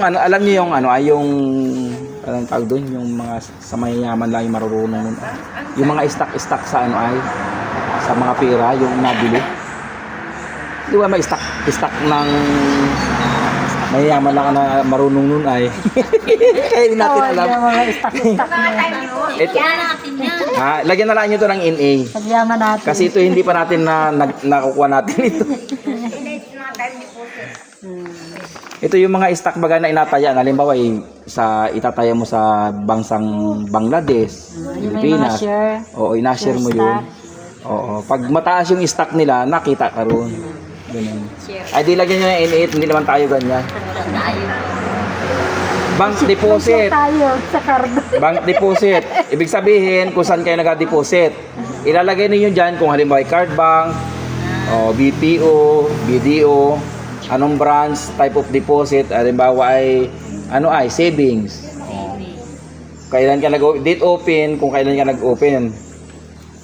yung anong tawag doon, yung mga sa mayayaman lang yung marurunong nun. Yung mga stock sa sa mga pera, yung nabili. Di ba may stock ng mayayaman lang na marunong nun ay. Kaya hindi natin alam. Ito. natin yan. Lagyan na lang nyo ito ng NA. Pagyaman natin. Kasi ito hindi pa natin nakukuha natin ito. Ito yung mga stock baga na inataya. Halimbawa, itataya mo sa bansang Bangladesh, Pilipinas. Oo, inashare mo yun. Oo, pag mataas yung stock nila, nakita ka ron. Ganun. Ay, di lagyan nyo ng N8, hindi naman tayo ganyan. Bank deposit. Bank deposit. Ibig sabihin, kung saan kayo nag-deposit. Ilalagay niyo dyan kung halimbawa card bank, BPO, BDO, anong branch, type of deposit, halimbawa ay savings. Kailan ka date open, kung kailan ka nag-open.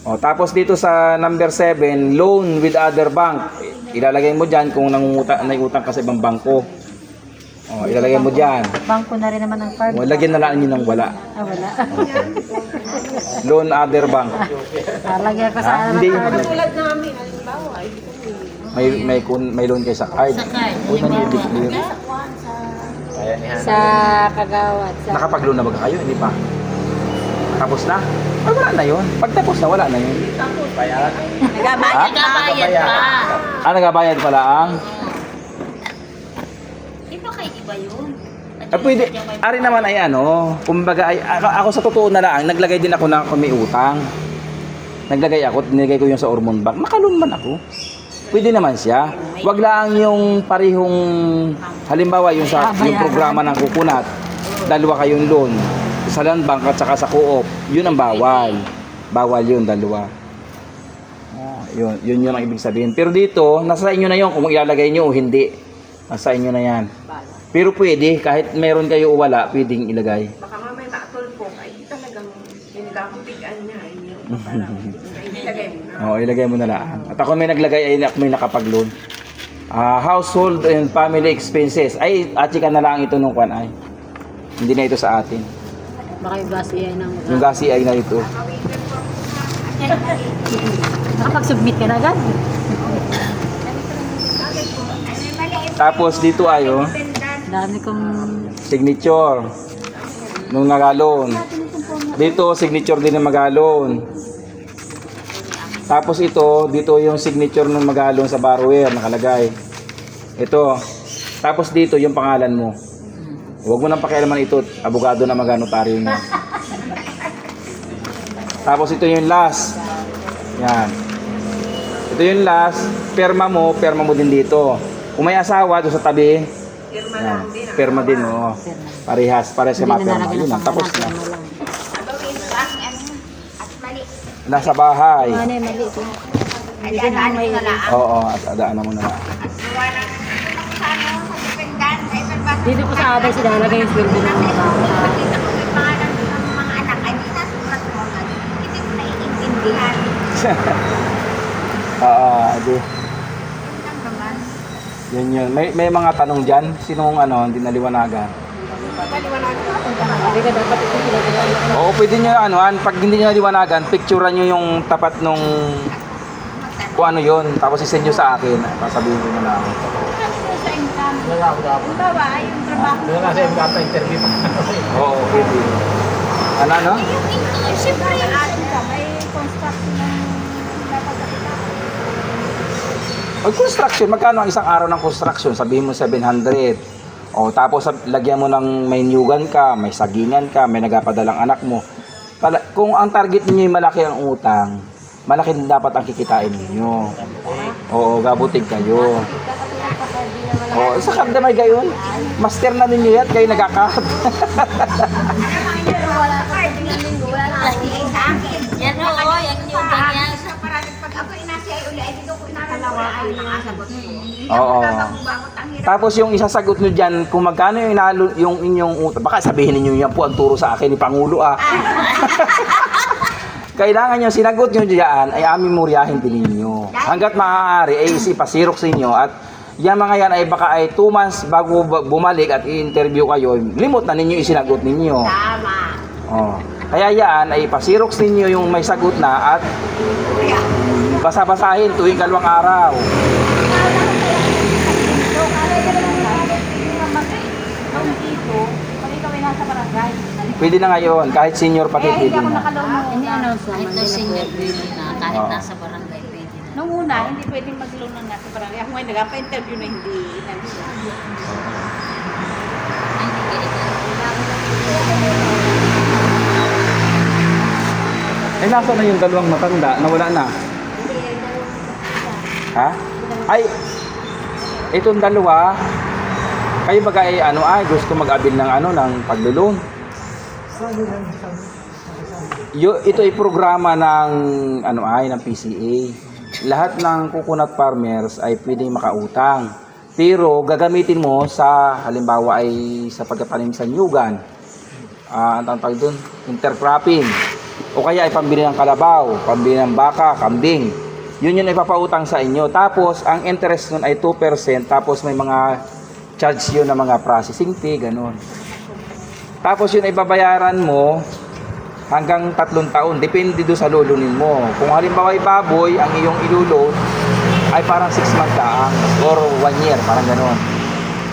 O, tapos dito sa number 7, loan with other bank. Ilalagay mo dyan kung nangutang ka sa ibang bangko. O, ilalagay mo dyan. Bangko na rin naman ang card. O, lagyan na lang nyo ng wala. Ah, wala. Loan other bank. Lagyan ko sa Ha? Hindi. Tulad namin, halimbawa, May loan kayo sa card. Sa card. Huwag na nyo i-declare. sa kagawad. Sa... Nakapag-loan na ba kayo? Hindi pa. Tapos na? Ay, wala na yun. Pag tapos na, wala na yun. Nagabayad na. Nagabayad pa. Nagabayad pala ang... Di ba kay iba yun? Pwede. Ari naman ay ano, kumbaga ay ako sa totoo na lang, naglagay din ako na kung may utang. Naglagay ako, nilagay ko yung sa Ormond Bank. Makalun man ako. Pwede naman siya. Wag lang yung parehong halimbawa yung sa yung programa ng Kukunat. Dalawa kayong loan. Sa Land Bank at saka sa Co-op. Yun ang bawal. Bawal yun, dalawa. Yun ang ibig sabihin. Pero dito, nasa inyo na yun kung ilalagay nyo o hindi. Nasa inyo na yan. Pero pwede, kahit meron kayo o wala, pwedeng ilagay. baka mamay matulpong, ay talagang pinagkakampigan niya. Ilagay mo na. Oo, ilagay mo na lang. At ako may naglagay ay ako may nakapag-loan. Household and family expenses. Ay, atsika na lang ito nung kwan ay. Hindi na ito sa atin. Baka yung gas yan ang... Yung gasi ay na ito. Nakapag-submit ka na agad. Tapos dito ay oh, Dami kong... signature nung nagalon. Dito signature din ng magalon. Tapos ito, dito yung signature ng magalon sa borrower nakalagay. Ito. Tapos dito yung pangalan mo. Huwag mo nang pakialaman ito, abogado na maganotaryo niya. Tapos ito yung last. Yan. Ito yung last, perma mo din dito. Kung may asawa doon sa tabi, Pirma yan, lang din. perma din mo. Parehas sa Hindi na maperma. nalagyan Yun ng lang, tapos na. pangalan mo lang. Gawin ko ang at mali. Nasa bahay. Ano yung mali ito? Ay, daan na lang. Oo, at adaan mo na lang. Gawa ng sa dependan. Ay, pagbato. Dito ko sa abay sila nalagay yung sweldo ng mga bata. Pagkita ko may pangalan ng mga anak, ay di nasulat mo. Hindi ko naiintindihan. Adi. Yun lang naman. Yun. May mga tanong dyan. Sinong hindi naliwanagan? Sabi ka dapat ito sila nila. Oo, pwede nyo pag hindi nyo naliwanagan, picturean nyo yung tapat nung kung ano yun. Tapos isend nyo sa akin. Sasabihin ko na ako. Sa income. Kung bawa, yung trabaho. Doon kasi magpa-interview pa. Oo, pwede. Ano? Yung income, siyempre, may construction ng dapat kapita. Pag construction, magkano ang isang araw ng construction? Sabihin mo 700. O, tapos lagyan mo ng may nyugan ka, may sagingan ka, may nagapadalang anak mo. Kung ang target niyo ay malaki ang utang, malaki din dapat ang kikitain ninyo. Oo, gabutig kayo. Oo, sa kada may gayon. Master na ninyo yan, kayo nagkakat. Wala ka, wala na sa akin. Yan o, yan yung ganyan. Sa parating pag ako inasi ay uli, ay dito ko inakalawa ay nakasagot ko. Oo. Tapos yung isasagot nyo dyan, kung magkano yung inyong utang, baka sabihin ninyo yan po ang turo sa akin ni Pangulo Kailangan yung sinagot nyo dyan ay aming muryahin din ninyo. Hanggat maaari ay pasirok sa inyo at yan mga yan ay baka ay 2 months bago bumalik at i-interview kayo, limot na ninyo isinagot ninyo. Tama. Oh. Kaya yan ay pasirok ninyo yung may sagot na at basa-basahin tuwing 2 araw. Pwede na ngayon, kahit senior pati pwede na. Ini-announce Kahit naman. na senior pwede na, kahit Oo. nasa barangay pwede na. Nung una, hindi pwedeng mag-loan ng nasa barangay. Ako ngayon, nagpa-interview na hindi inansa. Hindi ganito. Eh, nasa na yung 2 matanda? Nawala na? Ha? Ay, itong 2, kayo baga ay gusto mag-abil ng ng paglulun. Ito ay programa ng ng PCA. Lahat ng coconut farmers ay pwedeng makautang. Pero gagamitin mo sa halimbawa ay sa pagtatanim sa nyugan. Ang tawag doon, intercropping. O kaya ay pambili ng kalabaw, pambili ng baka, kambing. Yun yung ipapautang sa inyo. Tapos, ang interest nun ay 2%. Tapos, may mga charge yun na mga processing fee, ganun. Tapos, yun ay babayaran mo hanggang 3 taon. Depende doon sa lulunin mo. Kung halimbawa ay baboy, ang iyong ilulon ay parang 6 months lang or 1 year, parang ganun.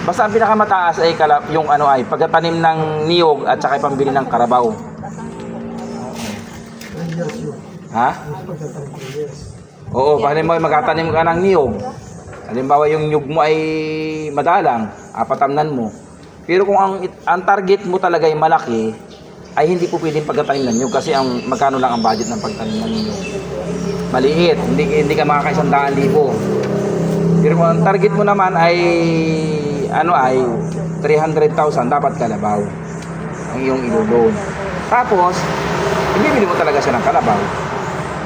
Basta ang pinakamataas ay yung ano ay pagtatanim ng niyog at saka pambili ng karabaw. Ha? Oo, halimbawa magtatanim ka ng niyog. Halimbawa yung niyog mo ay madalang, apatamnan mo. Pero kung ang target mo talaga ay malaki, ay hindi po pwedeng pagtatanim ng niyog kasi ang magkano lang ang budget ng pagtanim ng niyog. Maliit, hindi ka makaka 100,000. Pero kung ang target mo naman ay ano ay 300,000, dapat kalabaw ang iyong ilulong. Tapos, ibibili mo talaga siya ng kalabaw.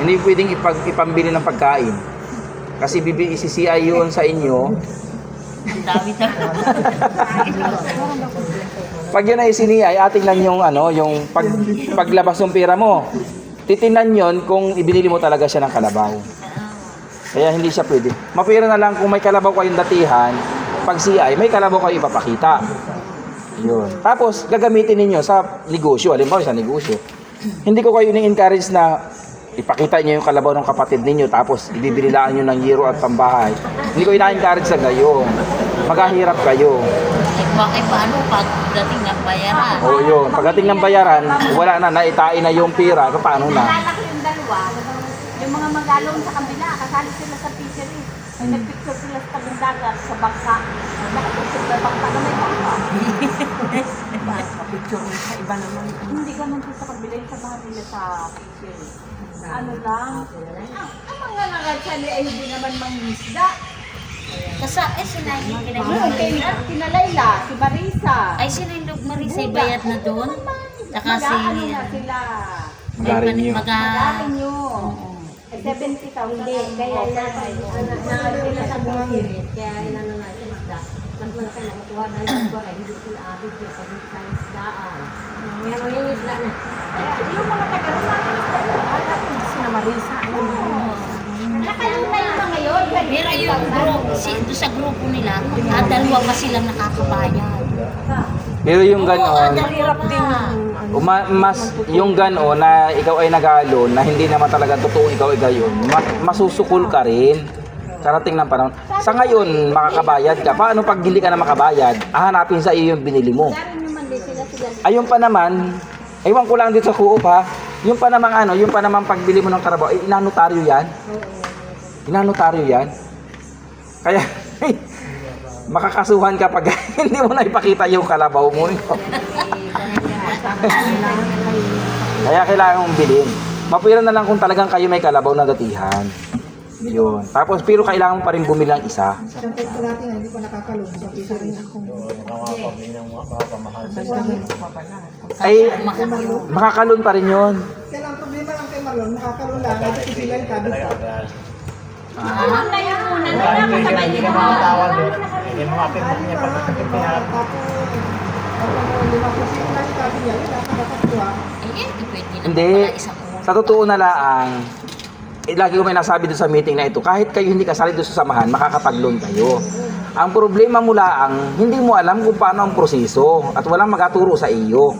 Hindi pwedeng ipambili ng pagkain. Kasi isisiay yun sa inyo. Ang dami na. Pag yun ay siniyay, atingnan yung ano, yung paglabas ng pera mo. Titingnan yun kung ibinili mo talaga siya ng kalabaw. Kaya hindi siya pwede. Mapira na lang kung may kalabaw kayong datihan, pag CI, may kalabaw kayo ipapakita. Yun. Tapos, gagamitin ninyo sa negosyo. Halimbawa sa negosyo. Hindi ko kayo ni-encourage na ipakita niyo yung kalabaw ng kapatid ninyo tapos ibibililaan niyo ng yero at pambahay. Hindi ko ina-encourage sa gayo. Maghahirap kayo. Bakit paano pagdating ng bayaran? O yun, pagdating ng bayaran, wala na, naitain na yung pera, paano na? Naalala ko yung dalawa, yung mga magalong sa kabila, kasali sila sa fisheries. Ay, nagpicture sila sa tabing dagat, sa bangka. Nakapicture sa bangka na may bangka. Picture mo sa iba naman. Hindi ganun po sa kabila, yung sa mga nila sa fisheries. Ano lang, ang mga nangagsali ay hindi naman mangisda. Kasi sila yung Kina Layla, si Marisa. Ay, sila yung Marisay bayad na doon? Saka si... Mag-ano na sila. Magarin niyo. Magaling nyo. Ay, 70,000. Hindi, kaya na sa buhangin. Kaya inano na si Magda. Nagmula ka na, kuha na yung kuha, hindi sila abig yung sa isdaan. Meron yung isla na. Yung mga taga-rumah, Sina Marisa. nakalunay yung mga yun. Pero yung group, doon sa grupo nila, dalawa pa silang nakakabayad. Pero yung ganon, Hirap din mas yung ganon na ikaw ay nagalon na hindi naman talaga totoo ikaw ay gayon, masusukol ka rin. Karating ng panahon. Sa ngayon, makakabayad ka. Paano pag hindi ka na makabayad? Hahanapin sa iyo yung binili mo. Ayun pa naman, ewan ko lang dito sa Coop ha. Yung pa naman ano, yung pa naman pagbili mo ng karabaw, inanotaryo yan. Inanotaryo yan. Kaya, makakasuhan ka pag hindi mo na ipakita yung kalabaw mo. Kaya kailangan mong bilhin. Mapira na lang kung talagang kayo may kalabaw na datihan. Yun. Tapos, pero kailangan mo pa rin bumili ng isa. Isang teksto natin hindi pa nakakalong sa pisa rin ako. Ay, makakalon pa rin yun. Kaya ang problema lang kay Marlon, nakakalong lang, ito si sila yung kabit pa. Ano na yung muna na lang kasabay nila. Hindi mo mapirma niya pagkakit niya. Tapos, lima po sila lang yung kabit niya, wala ka nakakatuwa. Hindi pwede na Hindi. pala isang oras. Sa totoo na lang, lagi ko may nasabi doon sa meeting na ito, kahit kayo hindi kasali doon sa samahan, makakapag-loan kayo. Ang problema mo lang, hindi mo alam kung paano ang proseso at walang magaturo sa iyo.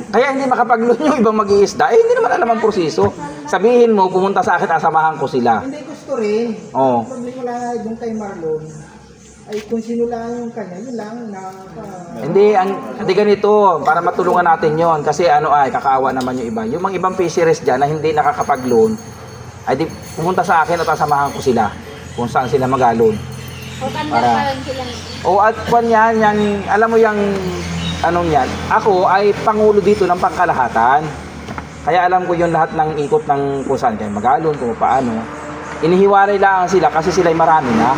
Kaya hindi makapag-loan yung ibang mag-iisda, hindi naman alam ang proseso. Sabihin mo, pumunta sa akin, asamahan ko sila. Hindi gusto rin. Oo. Ang problema lang nga doon kay Marlon, ay kung sino lang yung kanya, yun lang Hindi ganito, para matulungan natin yon kasi ano ay, kakaawa naman yung iba. Yung mga ibang fisheries dyan na hindi nakakapag-loan, ay di, pumunta sa akin at asamahan ko sila kung saan sila mag-loan. Para, at kwan yan, alam mo yung anong yan, ako ay pangulo dito ng pangkalahatan. Kaya alam ko yung lahat ng ikot ng kung saan kayo mag-loan, kung paano. Inihiwalay lang sila kasi sila'y marami na.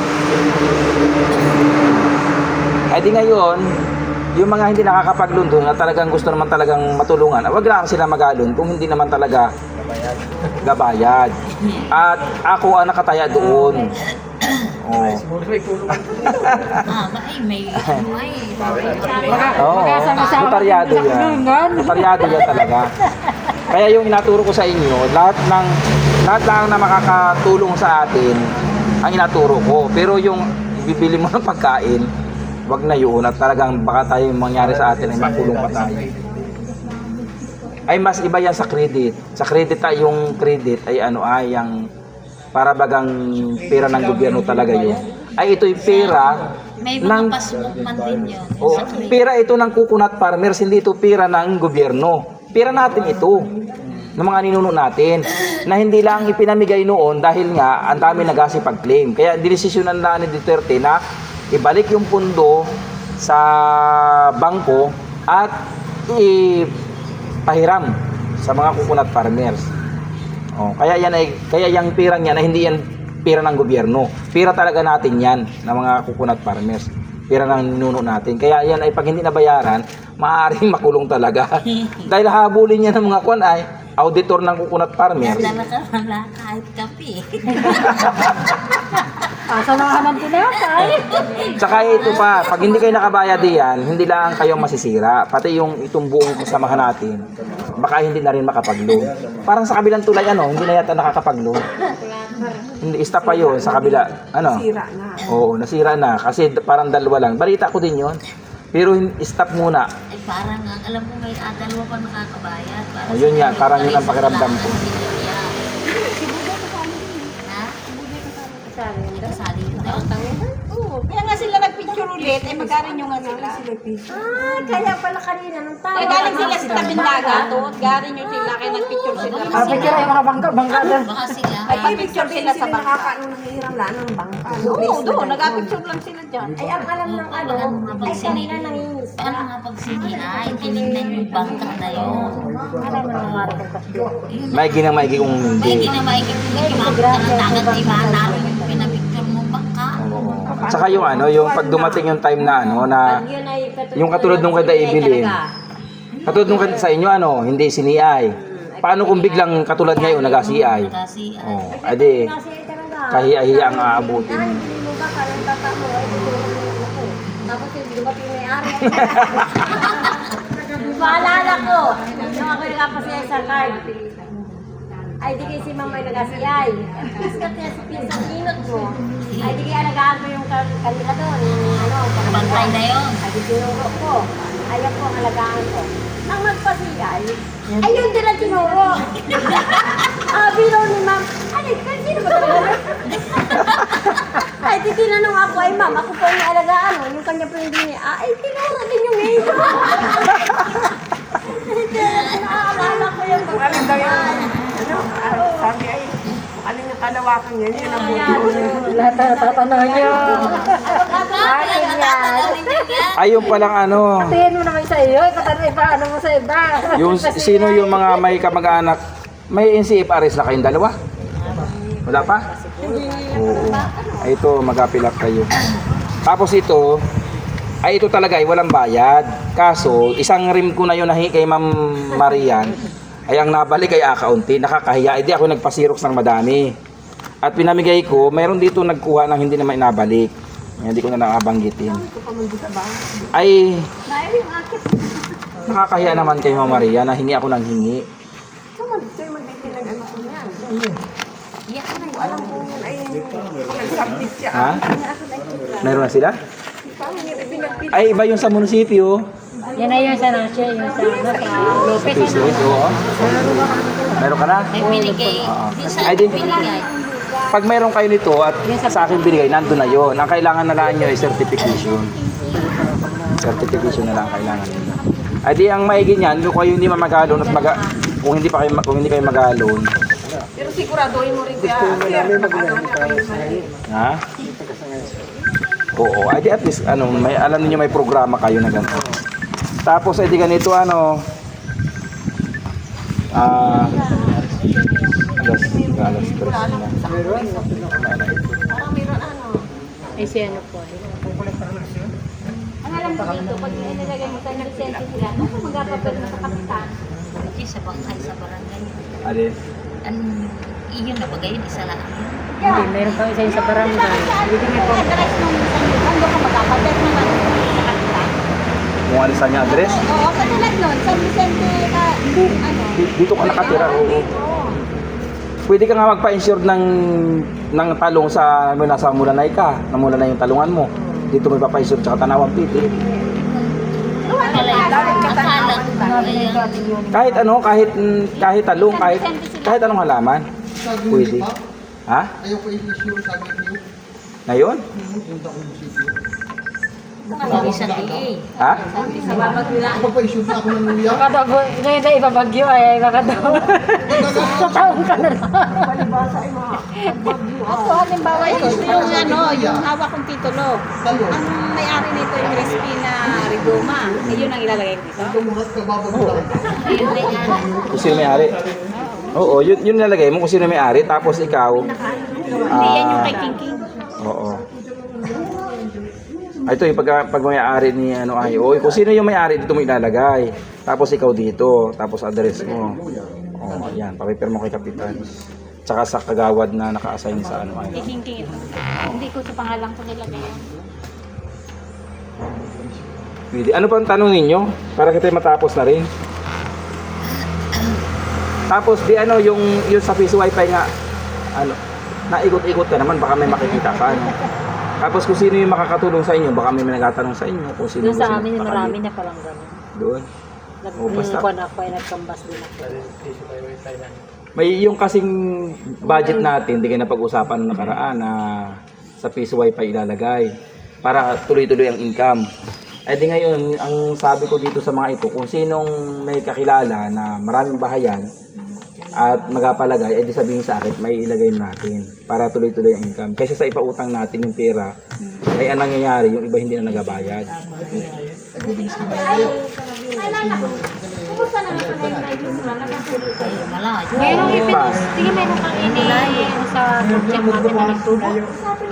Eh di ngayon, yung mga hindi nakakapag-loan doon na talagang gusto naman talagang matulungan, wag lang sila mag-loan kung hindi naman talaga gabayad. At ako ang nakataya doon. Oh. May ano ay. Oo, notaryado yan. Notaryado yan talaga. Kaya yung inaturo ko sa inyo, lahat lang na makakatulong sa atin, ang inaturo ko. Pero yung bibili mo ng pagkain, wag na yun at talagang baka tayo mangyari sa atin ay makulong pa tayo. Ay mas iba yan sa credit. Sa credit ay yung credit ay ang para bagang pera ng gobyerno talaga yun. Ay ito'y pera May mga passbook man din yun. oh, pera ito ng coconut farmers, hindi ito pera ng gobyerno. Pera natin ito, ng mga ninuno natin, na hindi lang ipinamigay noon dahil nga ang dami nagsipag-claim. Kaya dinesisyonan na ni Duterte na ibalik yung pundo sa bangko at ipahiram sa mga coconut farmers. Oh, kaya yung pera niya na hindi yan pera ng gobyerno. Pera talaga natin yan ng mga coconut farmers. Pera ng ninuno natin. Kaya yan ay pag hindi nabayaran, maaaring makulong talaga. Dahil habulin niya ng mga kwan ay auditor ng coconut farmers. Dala ka wala kahit kape. Samahan ng tinapay. Tsaka ito pa, pag hindi kayo nakabayad diyan, hindi lang kayo masisira. Pati yung itong buong kasamahan natin, baka hindi na rin makapag-loan. Parang sa kabilang tulay, hindi na yata nakakapag-loan. Hindi, stop pa yun sa kabila. Nasira na. Oo, nasira na. Kasi parang dalawa lang. Balita ko din yun. Pero stop muna. Ay parang alam mo may dalawa pa nakakabayad. Para Yun nga, parang yun ang pakiramdam ko. Ha? Kasali yun. Oo, kaya nga sila nagpicture ulit, ay magkaroon nyo nga sila. Kaya pala kanina nung tao. Kaya galing sila sa tabing dagat, galing nyo sila, kaya nagpicture sila. Picture yung mga bangka doon. Baka sila. Ay, picture sila sa bangka. Nanghihiram lang ng bangka. Oo, doon, nagpicture lang sila dyan. Ay, ang alam ng Paano nga pag kanina nanginginis. Paano nga pag ay tinignan yung bangka na yun. Alam mo ng mga Maigi na maigi kung May hindi. hindi na maikipagin yung mga dagat ay manalo yung pinapicture mong bangka. Oo. At saka yung yung pag dumating yung time na na yung katulad nung kada ibilin. Katulad nung sa inyo hindi siniay. Paano kung biglang katulad ngayon nag-CI? Kasi Oh, ade kahiya ang aabutin. Hindi mo ba parang tata mo ay tutulong mo ako. Tapos hindi mo pinayari. Paalala ko, nung ako nagpapasiyay sa card, ay di kayo si mamay nag-asiyay. Tapos kaya si Pinsan inot mo, ay di kayo alagaan mo yung kanila doon, yung bangkay na yun. ay di tinuro ko. Ayaw po ang alagaan ko. Ang magpasiyay, ay yun din ang tinuro. Bilaw ni ma'am, ay, sino ba talaga? Ay, di tinanong ako, ay ma'am, ako po yung alagaan mo, yung kanya po hindi niya, ay, tinuro din yung ngayon. Naaalala ko yung Alin daw yung, sabi ay, alin yung kalawakan niya, yun ang buto. Lahat na tatanong niyo. Akin yan. Ayun palang Tingin mo naman sa iyo, katanay pa, ano mo sa iba. yung sino yung mga may kamag-anak, may NCFRS na kayong dalawa? Wala pa? Oo. Ay, ito, mag-apilak kayo. Tapos ito talaga ay walang bayad. Kaso, isang rim ko na yun nahingi kay Ma'am Marian, ay ang nabalik ay akaunti. Nakakahiya. Di ako nagpasirox ng madami. At pinamigay ko, mayroon dito nagkuha ng hindi naman inabalik. Hindi ko na nakabanggitin. Ay, nakakahiya naman kay Ma'am Maria na hingi ako ng hingi. Alam ko yun ay, nag-submit siya. Ha? Meron na sila? Ay, iba yung sa munisipyo. Yan na yun sa Nasya, yung sa Lopez. Pisos, oo. Meron ka na? May binigay. Ay, di. Binigay. Pag meron kayo nito at sa akin binigay, nandun na yun. Ang kailangan na lang nyo ay certification. Certification na lang ang kailangan nyo. Ay di, ang maigi niyan, kung kayo hindi mamagalon at kung hindi kayo magalon. Pero siguraduhin mo rin kaya, Ha? Oo, ay di at least may alam niyo may programa kayo na ganito. Tapos ay di ganito alas 3 na. Ay, si ano po. Ang alam ko dito, pag nilagay mo sa lisensya sila, ano magkakapal mo sa kapitan? Kasi sa bangkay sa barangay. Alin? Iyon na bagay, isa lang. Hindi, meron pa isa yung sa barangay. Hindi nga po. Address nung isang doon ka magkakapal naman sa kapitan. Kung ano saan yung address. Oo, katulad nun, San Vicente, ano. Dito ka nakatira, oo. Pwede ka nga magpa-insure ng talong sa nasa Mulanay ka. Namulanay yung talungan mo. Dito may papa-insure tsaka Tanawang Piti. Akala ko Kahit ano, kahit talong, kahit anong halaman. Pwede. Ha? Ayaw ko i-issue sa akin niyo. Ngayon? sabi sa DA. Ha? Kapag pa-issue na ako ng luya. Kadabo, ngayon na ibabagyo ay kakadaw. Sa taong ka na lang. Ako, halimbawa yung ano, yung hawak kong titulo. Ang may-ari nito yung Crispina Rigoma. Yun ang ilalagay ko dito. Tumuhat ka babag lang. Ayun na yan. Kung sino may-ari. Oo, yun nalagay mo kung sino may-ari. Tapos ikaw. Hindi yan yung kay King King. Oo. Ito yung pag may-ari ni ano ay, kung sino yung may-ari dito mo ilalagay. Tapos ikaw dito, tapos address mo. Oh, ayan, papipir mo kay kapitan. Tsaka sa kagawad na naka-assign sa ano ay. Kay King King ito. Hindi ko sa pangalan ko nilagay yan. Pwede. Ano pa ang tanong ninyo? Para kita matapos na rin. Tapos di ano yung sa Piso Wi-Fi nga ano, naikot-ikot ka naman baka may makikita ka ano. Tapos kung sino yung makakatulong sa inyo, baka may nagtatanong sa inyo kung sino. Doon sa amin, marami na palang gano'n. Doon. Oh, basta. Nagkuhan ako ay nagkambas din ako. May yung kasing budget natin, di kayo napag-usapan ng nakaraan na sa Piso Wi-Fi ilalagay para tuloy-tuloy ang income. Eh di ngayon, ang sabi ko dito sa mga ito, kung sinong may kakilala na maraming bahayan at magapalagay, eh di sabihin sa akin, may ilagay natin para tuloy-tuloy ang income. Kasi sa ipautang natin yung pera, ay anong nangyayari, yung iba hindi na nagabayad. Kumusta na naman kayo tayo yung nakatulog kayo? Malayo. Merong Pa, sige, meron kang ini sa project natin na nagtubo.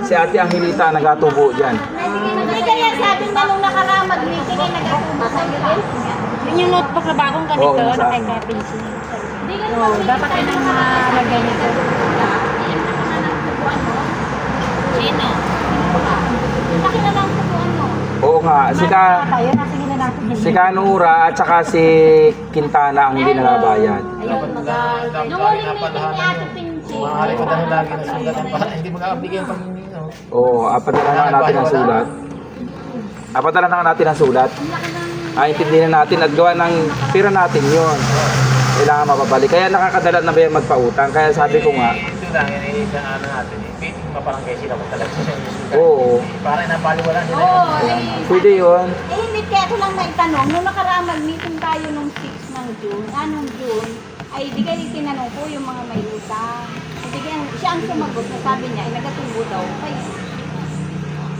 si Ate Angelita nagatubo dyan. Hindi kaya sabi na nung nakaraan mag-meeting ay nag-atubo sa bilis. Yun yung notebook na bagong ganito, Oo, nasa akin. nakay-copy. Oo, dapat yun ang mga ganito. Sino? Laki na lang tubuan mo. Oo nga, Tayo, nasa gina natin. si Kanura at saka si Quintana ang hindi nagabayad. Ayun, Nung huling meeting ni Ate Pinchi. Maaari pa dahil lagi na sulat ang para hindi makakabigay ang pag-inino. Oo, apadala na natin ang sulat. Apadala na natin ang sulat. Intindihin na natin at gawa ng pera natin yon. Kailangan mapabalik. Kaya nakakadala na ba yung magpautang? Kaya sabi ko nga, Ito lang, iniisip na ano natin eh. Pwede maparangay sila kung talaga sila yung sulat. oo, Para napaliwala nila. Oo, ay pwede yun. hindi kaya ko lang maitanong, nung nakaraan mag-meeting tayo nung 6 ng June, nung June, ay di kayo tinanong ko yung mga may utang. Hindi kaya siya ang sumagot na sabi niya, ay nagatubo daw kay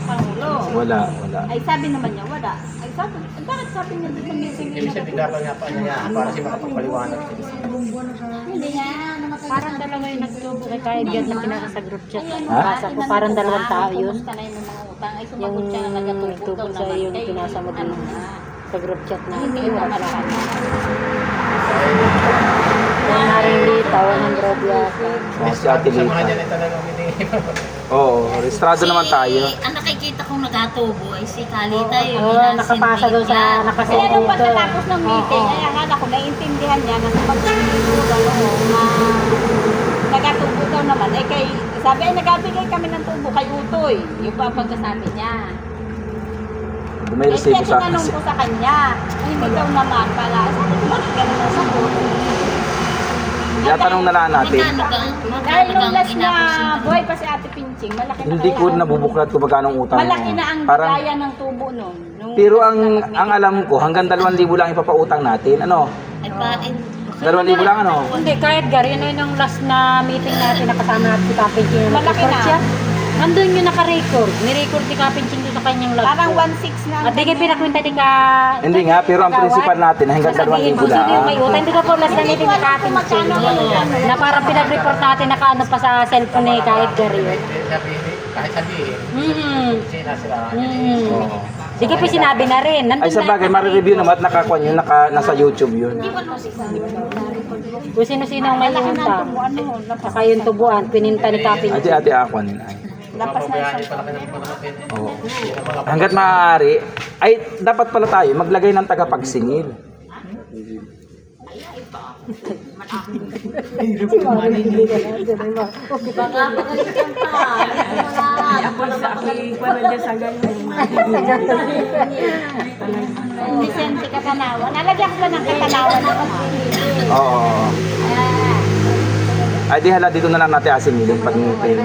Pangulo. Wala. Ay sabi naman niya, wala. Ay sabi, bakit sabi niya dito sa meeting Ibig sabihin dapat nga pa niya para siya makapagpaliwanag. Hindi niya, Parang dalawa yung nagtubo kay kaibigan na pinasa sa group chat. Ha? Basa ko, parang dalawang tao yun. Kumusta na yung mga utang? Ay Yung sumagot siya na nagatubo nagtubo daw sa naman yung kay pinasa mo din ano na. sa group chat na. Hindi Ay, naman wala sa ka. kanya. Yung naring lita, 100 yata. Oh, si Ate Sa mga Lita. dyan ay talagang hinihingi. Oo, registrado naman tayo. Ang nakikita kong nagatubo ay si Kalita yung Oo, nakapasa doon sa Kaya nakasend nung dito. pagkatapos ng meeting, ay akala ko naiintindihan niya na sumagot daw na nagatubo daw naman. Ay kay, sabi ay nagabigay kami ng tubo kay Utoy. Yung pa pagkasabi niya. May Ay resibo kaya sa tinanong ko sa kanya. Ay hindi daw naman pala. Sabi ko bakit ganun ang sagot? Yatanong na lang natin. Dahil nung last na buhay pa si Ate Pinching, malaki na Hindi kaya ko nabubuklat kung magkano ang utang mo. malaki na ang Parang, bigaya ng tubo nun. Nung pero ang alam ko, hanggang 2,000 lang ipapautang natin. Ano? Ay pa, 2,000 lang ano? Hindi, kahit Gary, ano yung last na meeting natin nakasama natin si Kapinching yung Malaki nag-record na. siya. Nandun yung naka-record. Ni-record ni Kapinching doon sa kanyang log. parang ko. 1.6 na. At di kayo pinakwenta din ka... Hindi nga, pero ang principal natin hanggang 2,000 Sasabihin mo, sino yung may lang. utang? Hindi ka po last na Hindi meeting ko ni alam kung Kapinching. magkano. Na parang pinag-report natin nakaano pa sa cellphone ni kahit Gary. Kahit sabihin, sila sila. Oo. Di ka pa sinabi na rin. Nandun Ay sa bagay, ma-review naman at nakakuha yun, nasa YouTube yun. Kung sino-sino ang may utang. Saka yung tubuan, pininta ni Kapinching. Ate, ako nila. Lapas na Mapabayaan isang pala ka ng natin. Oo. Hanggat maaari, ay dapat pala tayo maglagay ng tagapagsingil. Baka pagalitan pa. Vicente Katanawan. Nalagyan ko ba ng Katanawan ako? Oo. Ay di hala, dito na lang natin asingilin pag ngipin.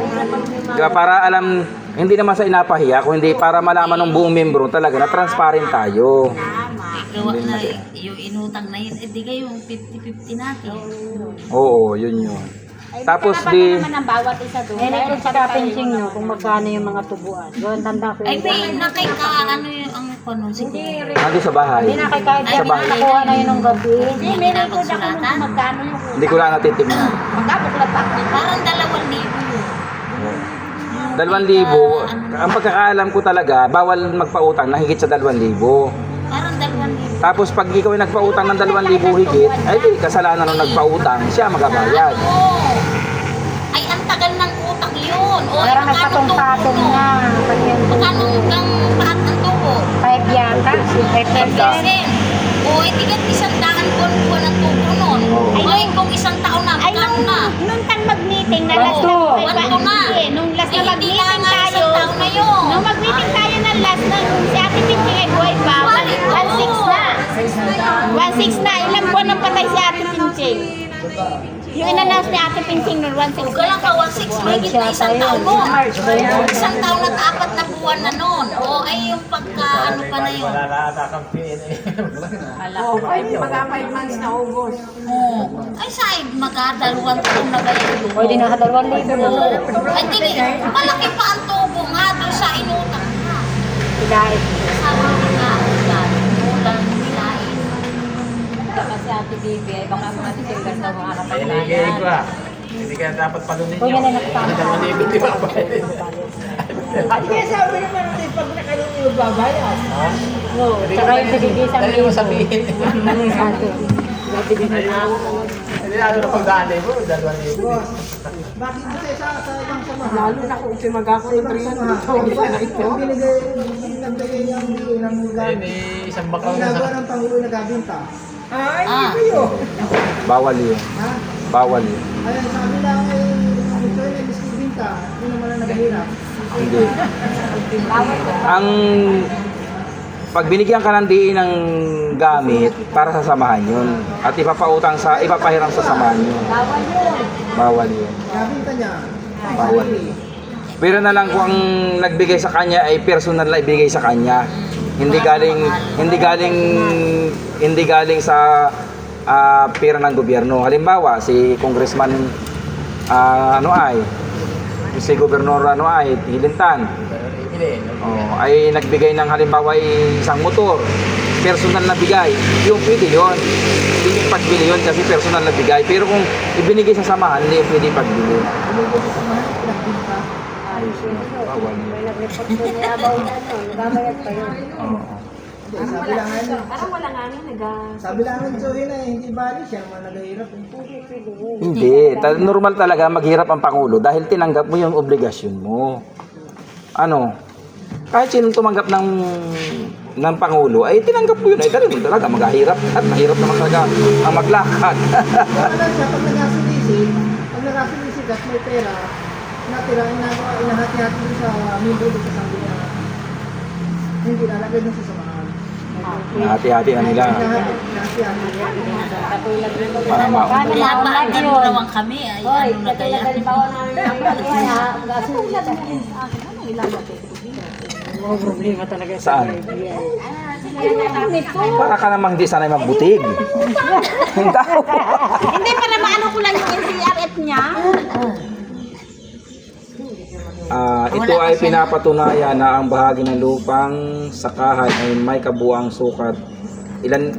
Kaya para alam, hindi naman sa inapahiya, kundi para malaman ng buong membro talaga na transparent tayo. Gawa na yung inutang na yun, di kayo yung 50-50 natin. Oo, yun yun. Ay, Tapos di di, naman ang bawat isa doon. Hindi ko sa pinching nyo kung magkano yung mga tubuan. Doon tanda ko Ay, yun. may nakika, ano yung ang panon siguro. nandun sa bahay. Hindi na kay kahit Sa bahay. nakuha na yun ng gabi. Hindi, meron ko na kung magkano yung Hindi ko lang natitignan. magkabuklat pa. Parang 2,000 yun. 2,000, ang pagkakaalam ko talaga, bawal magpautang na higit sa 2,000. Parang 2,000. Tapos pag ikaw ay nagpautang ng 2,000 higit, ay di, kasalanan nung nagpautang, siya magabayad. Oo. Ay, ang tagal ng utang yun. O, Pero nagpatong-patong na. Magkano kang paat ng tubo? 5 yata. 5%. O, itigat 100 buwan ang tubo nun. Ay, kung isang taon na, Ay, magkano na? nung tang mag-meeting na last Wanto. Wanto na. Nung last na Eh, hindi na mag-meeting nga tayo. isang taon na yun. Nung mag-meeting tayo ng last na si Ate Pinching ay buhay pa. 1.6 na. 1.6 na. Ilang buwan ang patay si Ate Pinching? Yung in-announce ni Ate Pinching noon, 1.6 Huwag ka lang ka 1.6, higit na isang taon nun. Isang taon at 4 na buwan na nun. O, ay yung pagka, ano pa na yun. Wala na ata kang PN eh. Mga 5 months na ubos. Oo. Ay, sa'yo, magkadalawang taon na ba yun? Pwede na 2,000 na. Ay, tingin, malaki pa ang tubo nga doon sa inutang na. Dahil. Sa mga ulang nilain. Kasi Ate Bibi, ay baka mga titinggan daw ang harapan Iligay ko ah. Hindi kaya dapat palunin Kung nyo. yan ay nakasama. 2,000 di ba ba? At kaya sabi naman natin, pag nakalong yung babayad. Tsaka yung tigigisang Dali mo sabihin. Hindi na na pagdaan mo, 2,000. Bakit kasi sa ibang samahan? Lalo na kung simagako ng 300,000 na ito. Yung nagbigay niya ang bigay ng Ayun gamit. eh, isang bakaw Ang na ginagawa sa... ng Pangulo na gabinta. Ay, hindi kayo. Bawal yun. Ha? Bawal yun. Ayun, sabi lang ay ito ay nag-ibinta. Hindi naman ang naghihirap. Hindi. Ang pag binigyan ka ng diin ng gamit para sa samahan yun at ipapahiram sa samahan yun. Bawal yun. Gabinta niya. Bawal yun. Pero na lang kung ang nagbigay sa kanya ay personal na ibigay sa kanya. Hindi galing sa pera ng gobyerno. Halimbawa, si Congressman si Gobernador Hilintan. Ay nagbigay ng halimbawa ay isang motor. Personal na bigay. Yung pwede yun. Hindi yung pagbili yun kasi personal na bigay. Pero kung ibinigay sa samahan, hindi yung pwede pagbili. Binigay sa samahan, nagbinta. Bawal yun. May nag-report ko niya about nagbabayad pa yun. Oo. Hindi, sabi lang ano. Parang wala nga nga Sabi lang ang Joey na hindi bali siya naman naghihirap. Hindi. Normal talaga maghirap ang Pangulo dahil tinanggap mo yung obligasyon mo. Ano? Kahit sinong tumanggap ng Pangulo, ay tinanggap mo yun. Ay dahil talaga maghahirap at mahirap naman talaga ang maglakad. Kaya lang siya, pag nagkasilisip at may pera, natira, inahati-hati doon sa membro doon sa sabi niya. Hindi lalagay doon sa samahan. Hati-hati na nila. Inahati-hati. Para Kaya pa, dalawang kami, ay ano na kaya. Problema talaga Saan? Para ka namang hindi sanay magbutig. Hindi, para maano ko lang yung NCRF niya. Ito ay pinapatunayan na ang bahagi ng lupang sakahan ay may kabuang sukat.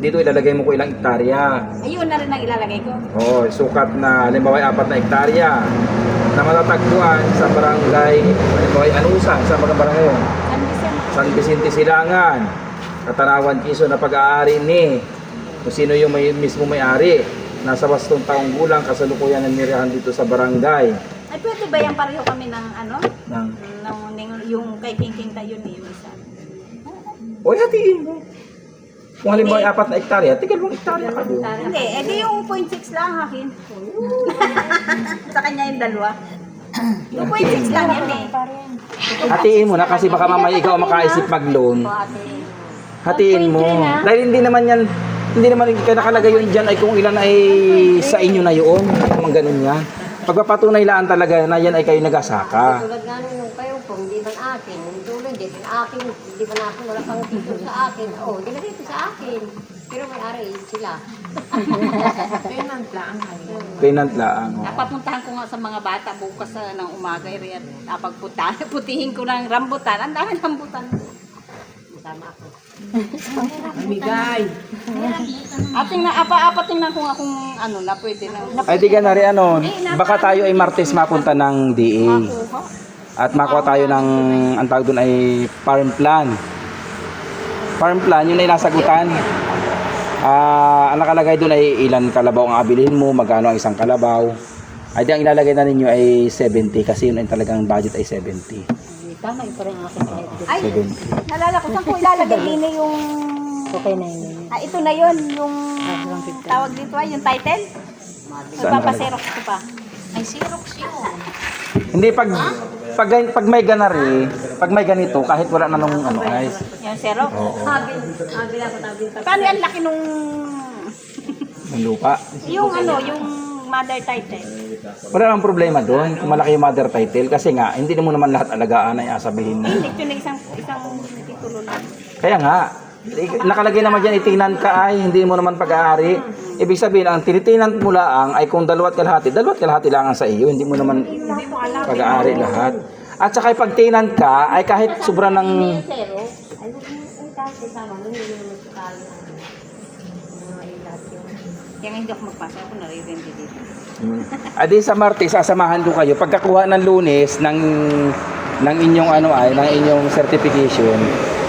Dito ilalagay mo ko ilang hektarya. Ayun na rin ang ilalagay ko. Oo, sukat na halimbawa ay 4 na hektarya na matatagpuan sa barangay, halimbawa ay Anusan, sa mga barangay yun? San Vicente Silangan, Katanawan, Quezon na pag-aari ni kung sino yung mismo may-ari. Nasa 8 taong gulang, kasalukuyan ng nirahan dito sa barangay. Ay, pwede ba yan pareho kami ng ano? Ng yung kay King tayo ni yung isa. O, hatiin mo. Kung halimbawa 4 na hektarya, tigal mong hektarya ka doon. Hindi, edi yung 0.6 lang akin. Sa kanya yung dalawa. Yung 0.6 lang yan eh. Hatiin mo na kasi baka mamaya ikaw makaisip mag-loan. Hatiin mo. Dahil hindi naman kayo nakalagay yun dyan ay kung ilan ay sa inyo na yun. Mga ganun yan. Pagpapatunay laan talaga na yan ay kayo nagasaka. Tulad nga nung kayo po, hindi man akin. Yung tulad din, akin, hindi man ako, wala pang tito sa akin. Oo, hindi na dito sa akin. Pero may ari sila. Tenant lang kayo. Tenant lang. Napapuntahan ko nga sa mga bata bukas ng umaga. Napagpuntahan, putihin ko ng rambutan. Ang dami rambutan. Masama ako. Amigay. Tingnan ko nga kung ano na pwede na. Ay di ka na rin baka tayo ay Martes mapunta ng DA. At makuha tayo ng, ang tawag doon ay farm plan. Farm plan, yun ay nasagutan. Ang nakalagay doon ay ilan kalabaw ang abilihin mo, magkano ang isang kalabaw. Ay di ang ilalagay na ninyo ay 70 kasi yun ay talagang budget ay 70. Tama yung parang aking kahit. Ay, nalala ko. Saan ko ilalagay din yung... Okay na yun. ito na yun, yung tawag dito ay yung title. Magpapaserox ko pa. Ay, Xerox yun. Hindi pag may ganari, pag may ganito kahit wala na nung ano guys. Yung Xerox. Habil ako tabi. Paano yan laki nung... Ng lupa. yung ano, yung mother title. Wala namang problema doon kung malaki yung mother title kasi nga hindi mo naman lahat alagaan ay asabihin mo. Hindi, yun na isang titulo lang. Kaya nga, nakalagay naman dyan itinan ka ay hindi mo naman pag-aari. Ibig sabihin, ang tinitinan mo lang ay kung dalawat kalahati lang ang sa iyo, hindi mo naman pag-aari lahat. At saka pag tinan ka ay kahit sobra ng Pero, ay, kasi sama nun, hindi naman sakali mga ilat yun. Kaya nga hindi ako magpasa, ako nare-rente dito. Adi sa Martes, sasamahan ko kayo. Pagkakuha ng Lunes ng inyong ng inyong certification,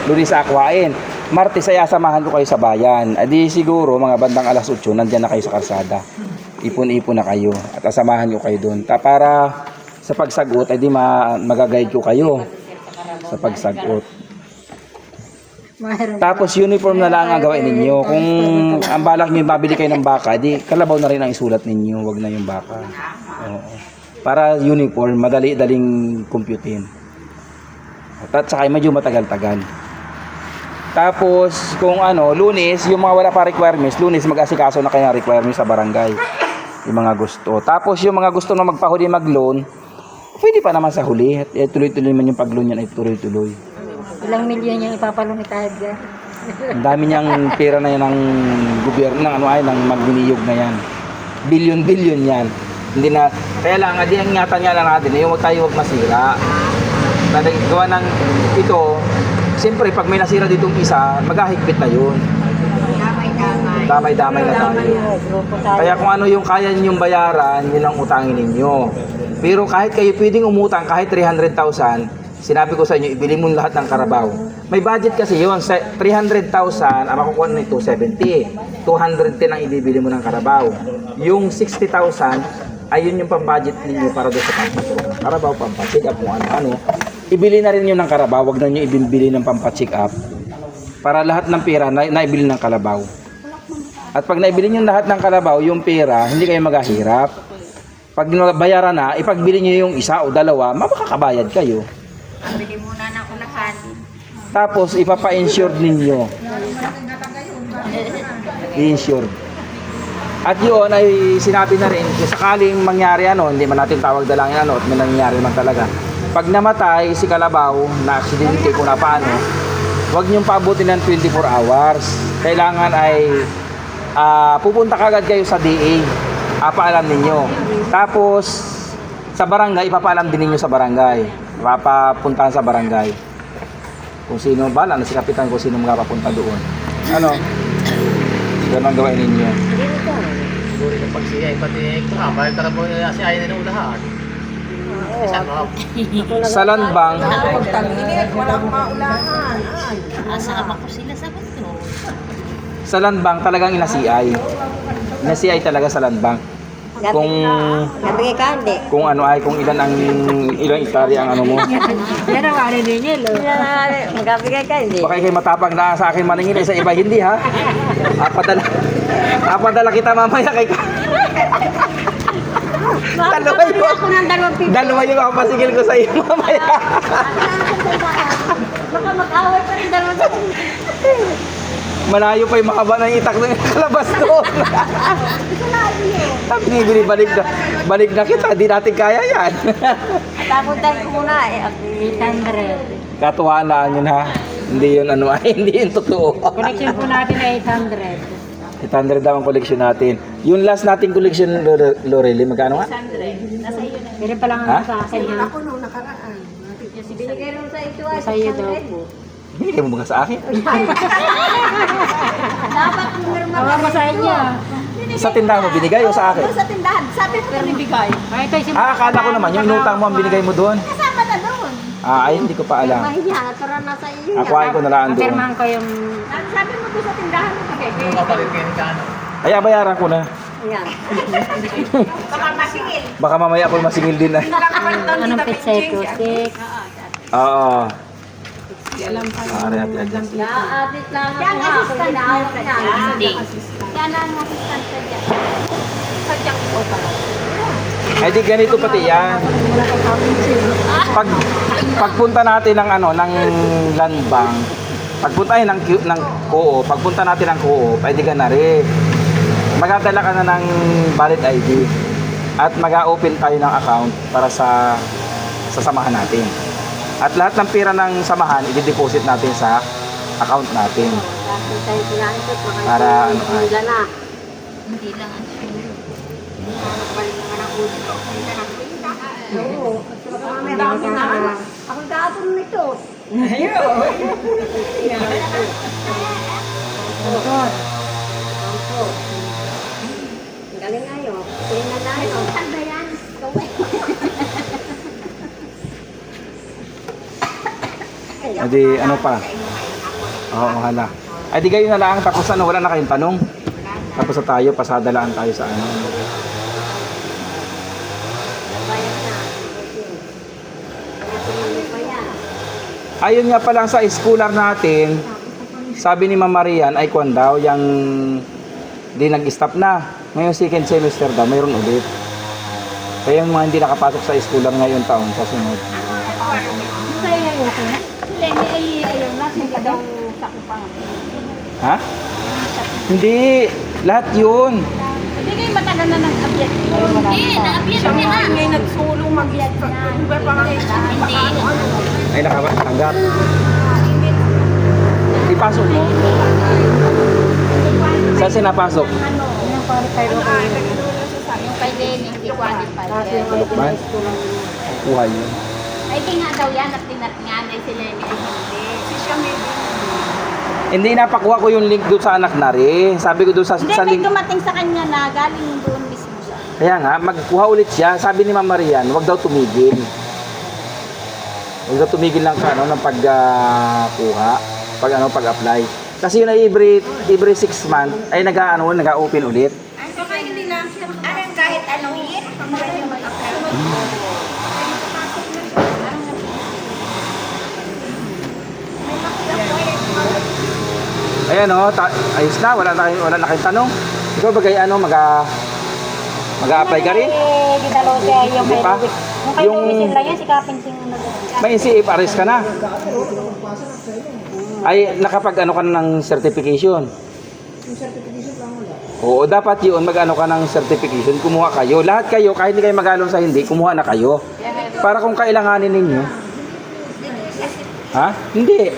Lunes akwain. Martes ay asamahan ko kayo sa bayan. Adi siguro mga bandang 8:00 nandiyan na kayo sa kalsada. Ipon-ipon na kayo at asamahan ko kayo doon. Para sa pagsagot, adi magaguide ko kayo sa pagsagot. Tapos uniform na lang ang gawin ninyo. Kung ang balak niyo mabili kayo ng baka, di kalabaw na rin ang isulat ninyo, wag na yung baka. Oo. Para uniform, madali-daling computein. At saka medyo matagal-tagal. Tapos kung Lunes, yung mga wala pa requirements, Lunes mag-asikaso na kayo ng requirements sa barangay. Yung mga gusto. Tapos yung mga gusto na magpahuli mag-loan, pwede pa naman sa huli. Tuloy-tuloy man yung pag-loan yan ay tuloy-tuloy. Ilang milyon yung ipapalumit tayo dyan. Ang dami niyang pera na yan ng gobyerno, ng magbiniyog na yan. Bilyon-bilyon yan. Hindi na, kaya lang, ang ingatan nga lang natin, yung tayo huwag masira. Gawa ng ito, siyempre pag may nasira ditong isa, maghahigpit na yun. Damay-damay na tayo. Kaya kung ano yung kaya ninyong bayaran, yun ang utangin ninyo. Pero kahit kayo pwedeng umutang kahit 300,000, sinabi ko sa inyo, ibili mo lahat ng Carabao. May budget kasi yun, 300,000, ang makukuha nito 70. 210 ang ibibili mo ng Carabao. Yung 60,000, ayun yung pambudget ninyo para doon sa pampacheck up. Carabao, pampacheck up, kung ano-ano. Ibili na rin yun ng Carabao, wag na nyo ibili ng pampacheck up. Para lahat ng pera, naibili ng Carabao. At pag naibili nyo lahat ng Carabao, yung pera, hindi kayo maghahirap. Pag bayaran na, ipagbili nyo yung isa o dalawa, makakabayad kayo. Bili muna ng unahan. Tapos ipapa-insured ninyo. I-insured. At yun ay sinabi na rin, kung sakaling mangyari hindi man natin tawag dalangin at may nangyari man talaga. Pag namatay si Kalabaw, na aksidente kung na paano, huwag niyong paabutin ng 24 hours. Kailangan ay pupunta kagad kayo sa DA. Paalam ninyo. Tapos sa barangay, ipapaalam din ninyo sa barangay. Papuntahan sa barangay. Kung sino bala na si kapitan kung sino magpapunta doon. Ganun ang gawin ninyo. Siguro yung pagsiyay, pati bakit Carabao si ayaw na ulahan. Saan mo? Sa landbank, Walang maulahan. Asama ko sila sa bato. sa landbank talagang inasiay. Inasiay talaga sa landbank. kung Nabigay ka, hindi. kung ano ay kung ilan ang ilang hektarya ang ano mo. Yan ang ano din yun, magkabigay ka, hindi. Baka kayo matapang na sa akin maningin sa iba hindi ha. Apadala kita mamaya kay Dalawa yun. Ako ng 250. Dalawa yung mapasigil ko sa iyo mamaya. Baka mag-away pa rin dalawa sa Malayo pa yung mahaba ng itak na kalabas doon. Sabi ni Billy, balik na kita, di natin kaya yan. Tapuntan ko muna eh. 800. Katuwaan yun ha. Hindi yun ano ay, hindi yun totoo. Connection po natin ay 800. 800 daw ang collection natin. Yung last nating collection, Lorelli, magkano nga? Pero pa lang Ha? sa akin. Ako nung nakaraan. Binigay nung sa ito ay 600. Binigay mo ba sa akin? Dapat numero mo sa inyo. Sa tindahan mo binigay o sa akin? Sa tindahan, sabi ko nabigay. Ay, ito yung Akala ko naman, yung inutang mo ang binigay mo doon. Kasama na doon. Ay, hindi ko pa alam. mahiya. Tara na sa iyo. Akuhain ko na lang doon. Pirmahan ko yung... Sabi mo doon sa tindahan mo nabigay. Yung kapalit kayo ni Kano. Ay, bayaran ko na. Ayan. Baka masingil. Baka mamaya ako masingil din na. Anong pizza ito? 6. Oo. Ari ate adjust. Naaabit lang ako. Yan, Ako assistant. ginawag niya. Hindi. Yan ang assistant ko dyan. Sadyang ko pala. Ay di ganito pati yan. Pagpunta natin ng ano ng land bank, pagpunta ng co-op, pagpunta natin ng co-op, ay di ka na rin. Magdadala ka na ng valid ID at mag-open tayo ng account para sa samahan natin. At lahat ng pera ng samahan, i-deposit natin sa account natin. Para ano ay. Hindi lang ang Ako kahapon nito. Galing ayo. Tingnan tayo. Tanda yan. Gawin. Ay di ano pa? Oo, hala. Ay di kayo na lang, tapos ano, wala na kayong tanong. Tapos na tayo, pasadalaan tayo sa ano. Ayun nga pala sa schooler natin, sabi ni Ma'am Marian, ay kwan daw, yung di nag-stop na. Ngayon second semester daw, mayroon ulit. Kaya yung mga hindi nakapasok sa schooler ngayon taon, kasunod. Lenny ay ayaw na. Hindi daw sakupang. Ha? Hindi, lahat yun. Hindi kayo matagal na nag-object. Eh, na-appear niya na. May nagsulong mag-iat. Iba pa nga Hindi. Ay nakatanggap. Ipasok mo. Saan sinapasok? Yung kay Lenny, hindi qualified. Kalukban? Kuha yun. Ay, di nga daw yan at tinatngan ay si Lenny ay hindi. Hindi napakuha ko yung link doon sa anak na rin. Sabi ko doon sa Hindi, may link. dumating sa kanya na galing doon mismo siya. Kaya nga, magkuha ulit siya. Sabi ni Ma'am Marian, huwag daw tumigil. Huwag daw tumigil lang sa ano, ng pagkuha, pag-apply. Kasi yun ay every 6 months ay nag-open ulit. Ay, so kaya hindi na, kahit anong year, pag-apply. Ayan o, ayos na, wala na kayong tanong. Ikaw ba kay ano, mag-a-apply ka rin? Eh, di dalaw siya yung Hindi kay pa? Ruby. Yung kay Yung- Ruby sila yun, si Kapin Sing ano. May CFRS ka na. Ay, nakapag ano ka na ng certification. Yung certification lang wala. Oo, dapat yun, mag-ano ka ng certification, kumuha kayo. Lahat kayo, kahit hindi kayo mag-alon sa hindi, kumuha na kayo. Para kung kailanganin ninyo. Ha? Hindi.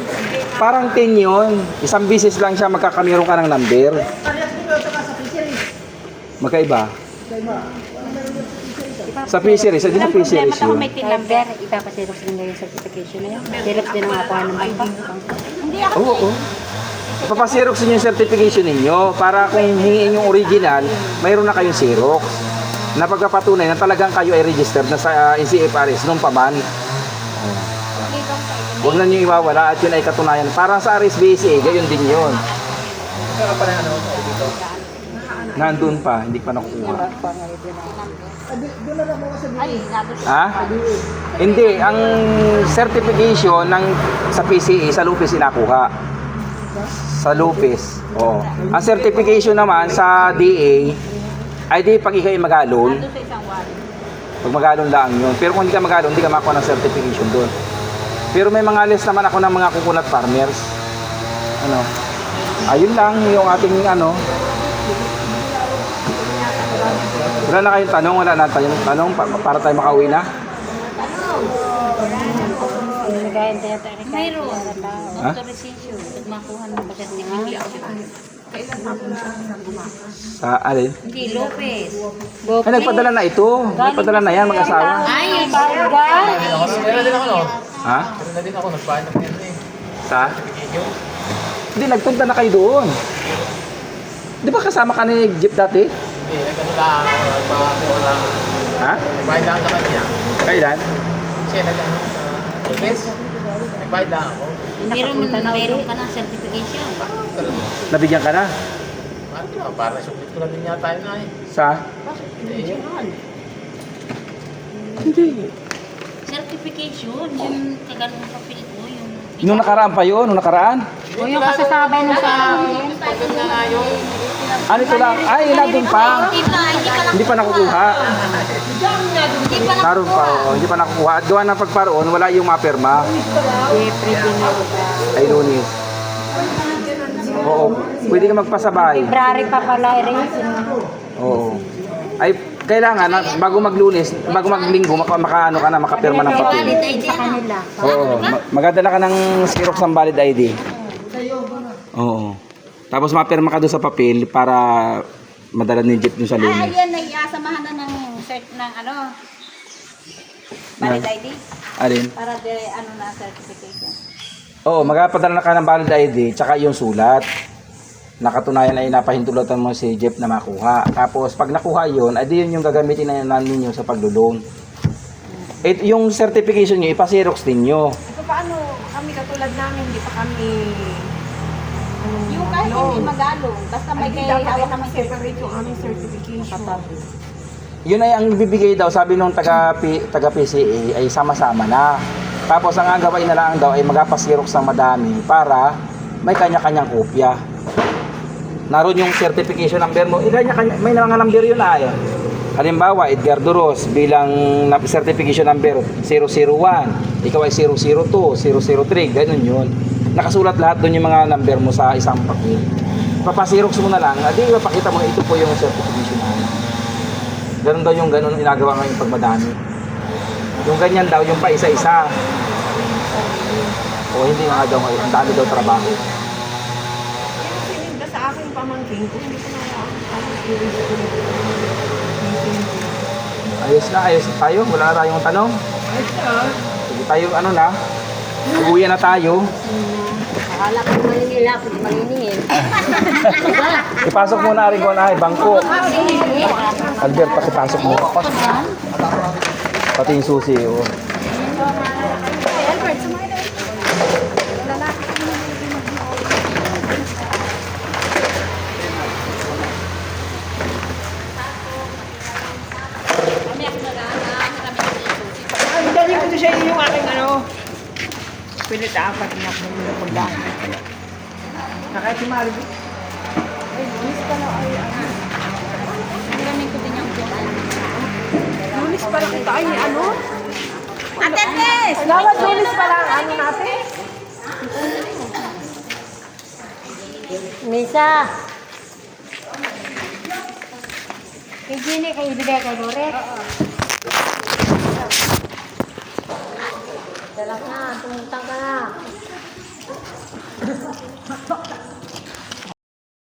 Parang 10 yun. Isang bisis lang siya magkakamero ka ng number. Parehas din daw sa fisheries. Magkaiba. Kaya ba? Sa fisheries, hindi sa fisheries yun. May tin number, ipapasirox din yung certification na yun. Sirox din ang akuha ng bank. Hindi ako. Oo, oo. Papasirox niyo yung certification ninyo para kung hingin yung original, mayroon na kayong Xerox na pagpapatunay na talagang kayo ay registered na sa NCFRS nung pa man. Huwag na niyo iwawala at yun ay katunayan. Parang sa RSBCA, gayon din yun. Kaya pa rin ano, dito. Nandun pa, hindi pa nakukuha. Doon na lang mo kasi Ay, sabi ko. Ha? Hindi, ang certification ng sa PCE sa Lupis inakuha. Sa Lupis. Oo. Ang certification naman sa DA ay di pag ikay magalon. Nandun sa isang wall. Pag magalon lang yun. Pero kung hindi ka magalon, hindi ka makuha ng certification doon. Pero may mga list naman ako ng mga coconut farmers. Ano? Ayun lang yung ating ano. Wala na kayong tanong, wala na tayong tanong para tayo makauwi na. Mayroon. Ha? Authorization. Pag makuha mo pa certification. Sa alin? Hindi, Lopez. Ay, nagpadala na ito. Nagpadala na yan, mag-asawa. Ay, Meron din ako, no? Ha? Meron na din ako, nagbayad ng pera eh. Sa? Hindi, nagpunta na kayo doon. Di ba kasama ka ni Jeep dati? Hindi, nagano lang ako, nagbayad lang. Ha? Nagbayad lang sa kanya. Kailan? Kasi nagano sa Lopez. Nagbayad lang ako. meron ka ng certification. Nabigyan ka na? Para submit ko na din yata yun na eh. Sa? Hindi. Certification, yung kaganong papel ko, yung... Nung nakaraan pa yun, nung nakaraan. O yung kasasabay mo sa akin. Pagod na nga yung... Ano ito lang? Ay, nandun pa. Hindi pa lang. Hindi pa nakukuha. Hindi pa lang. Naroon pa, oo. Hindi pa nakukuha. At gawa ng pagparoon, wala yung mapirma. Ay, Lunis. Oo. Pwede ka magpasabay. February pa pala, Iris. Oo. Ay, kailangan, bago maglunes, bago maglinggo, makaano ka na, makapirma ng papel. Valid ID Sa kanila. Oo. Magdala ka ng Xerox ng valid ID. Oo. Tapos mapirma ka doon sa papel para madala ni Jeep doon sa Ay, lunes. ayan, nag-iasamahan na ng cert ng ano. Valid ID. Alin? Para de, ano na, certification. Oo, magpapadala na ka ng valid ID, tsaka yung sulat. Nakatunayan ay napahintulutan mo si Jeff na makuha. Tapos pag nakuha yun, ay di yun yung gagamitin na ninyo sa paglulong. Yung certification nyo, ipasirox ninyo. Paano kami katulad namin, hindi pa kami... Yung kahit hindi magalong, basta may Hindi kay dapat hawak naman naman separate yung aming certification. Yun ay ang bibigay daw, sabi nung taga PCA ay sama-sama na. Tapos ang gagawin na lang daw ay magpasirox ng madami para may kanya-kanyang kopya. Naroon yung certification number mo. Kanya-kanya, may mga number yun ay. Halimbawa, Edgar Duros bilang certification number 001, ikaw ay 002, 003, ganun yun. Nakasulat lahat doon yung mga number mo sa isang papel. Papasirox mo na lang, adi mapakita mo ito po yung certification number. Ganun daw yung ganun ginagawa ngayon pag madami. Yung ganyan daw, yung pa isa-isa. O hindi nga daw ngayon, ang dami daw trabaho. Yung sininda sa aking pamangkin ko, hindi ko na Ayos na tayo. Wala na tayong tanong. Sige tayo, ano na. Uwi na tayo. Akala ko maninila ako, di maniningin. Ipasok muna rin ko na bangko. Albert, pakipasok mo. Pati yung susi. Oh. Ang dali ko siya yung aking ano. Pilit apat na ako ng pagdaan. Nakahit si Mari. Gamin ko din yung buwan. Lunis pala kita. Ay, ano? Atendes! Lawat lunis pala ang ano natin. Misa. Kay Jenny, kay ibigay kay Loret. Dala ka na, tumutang ka na.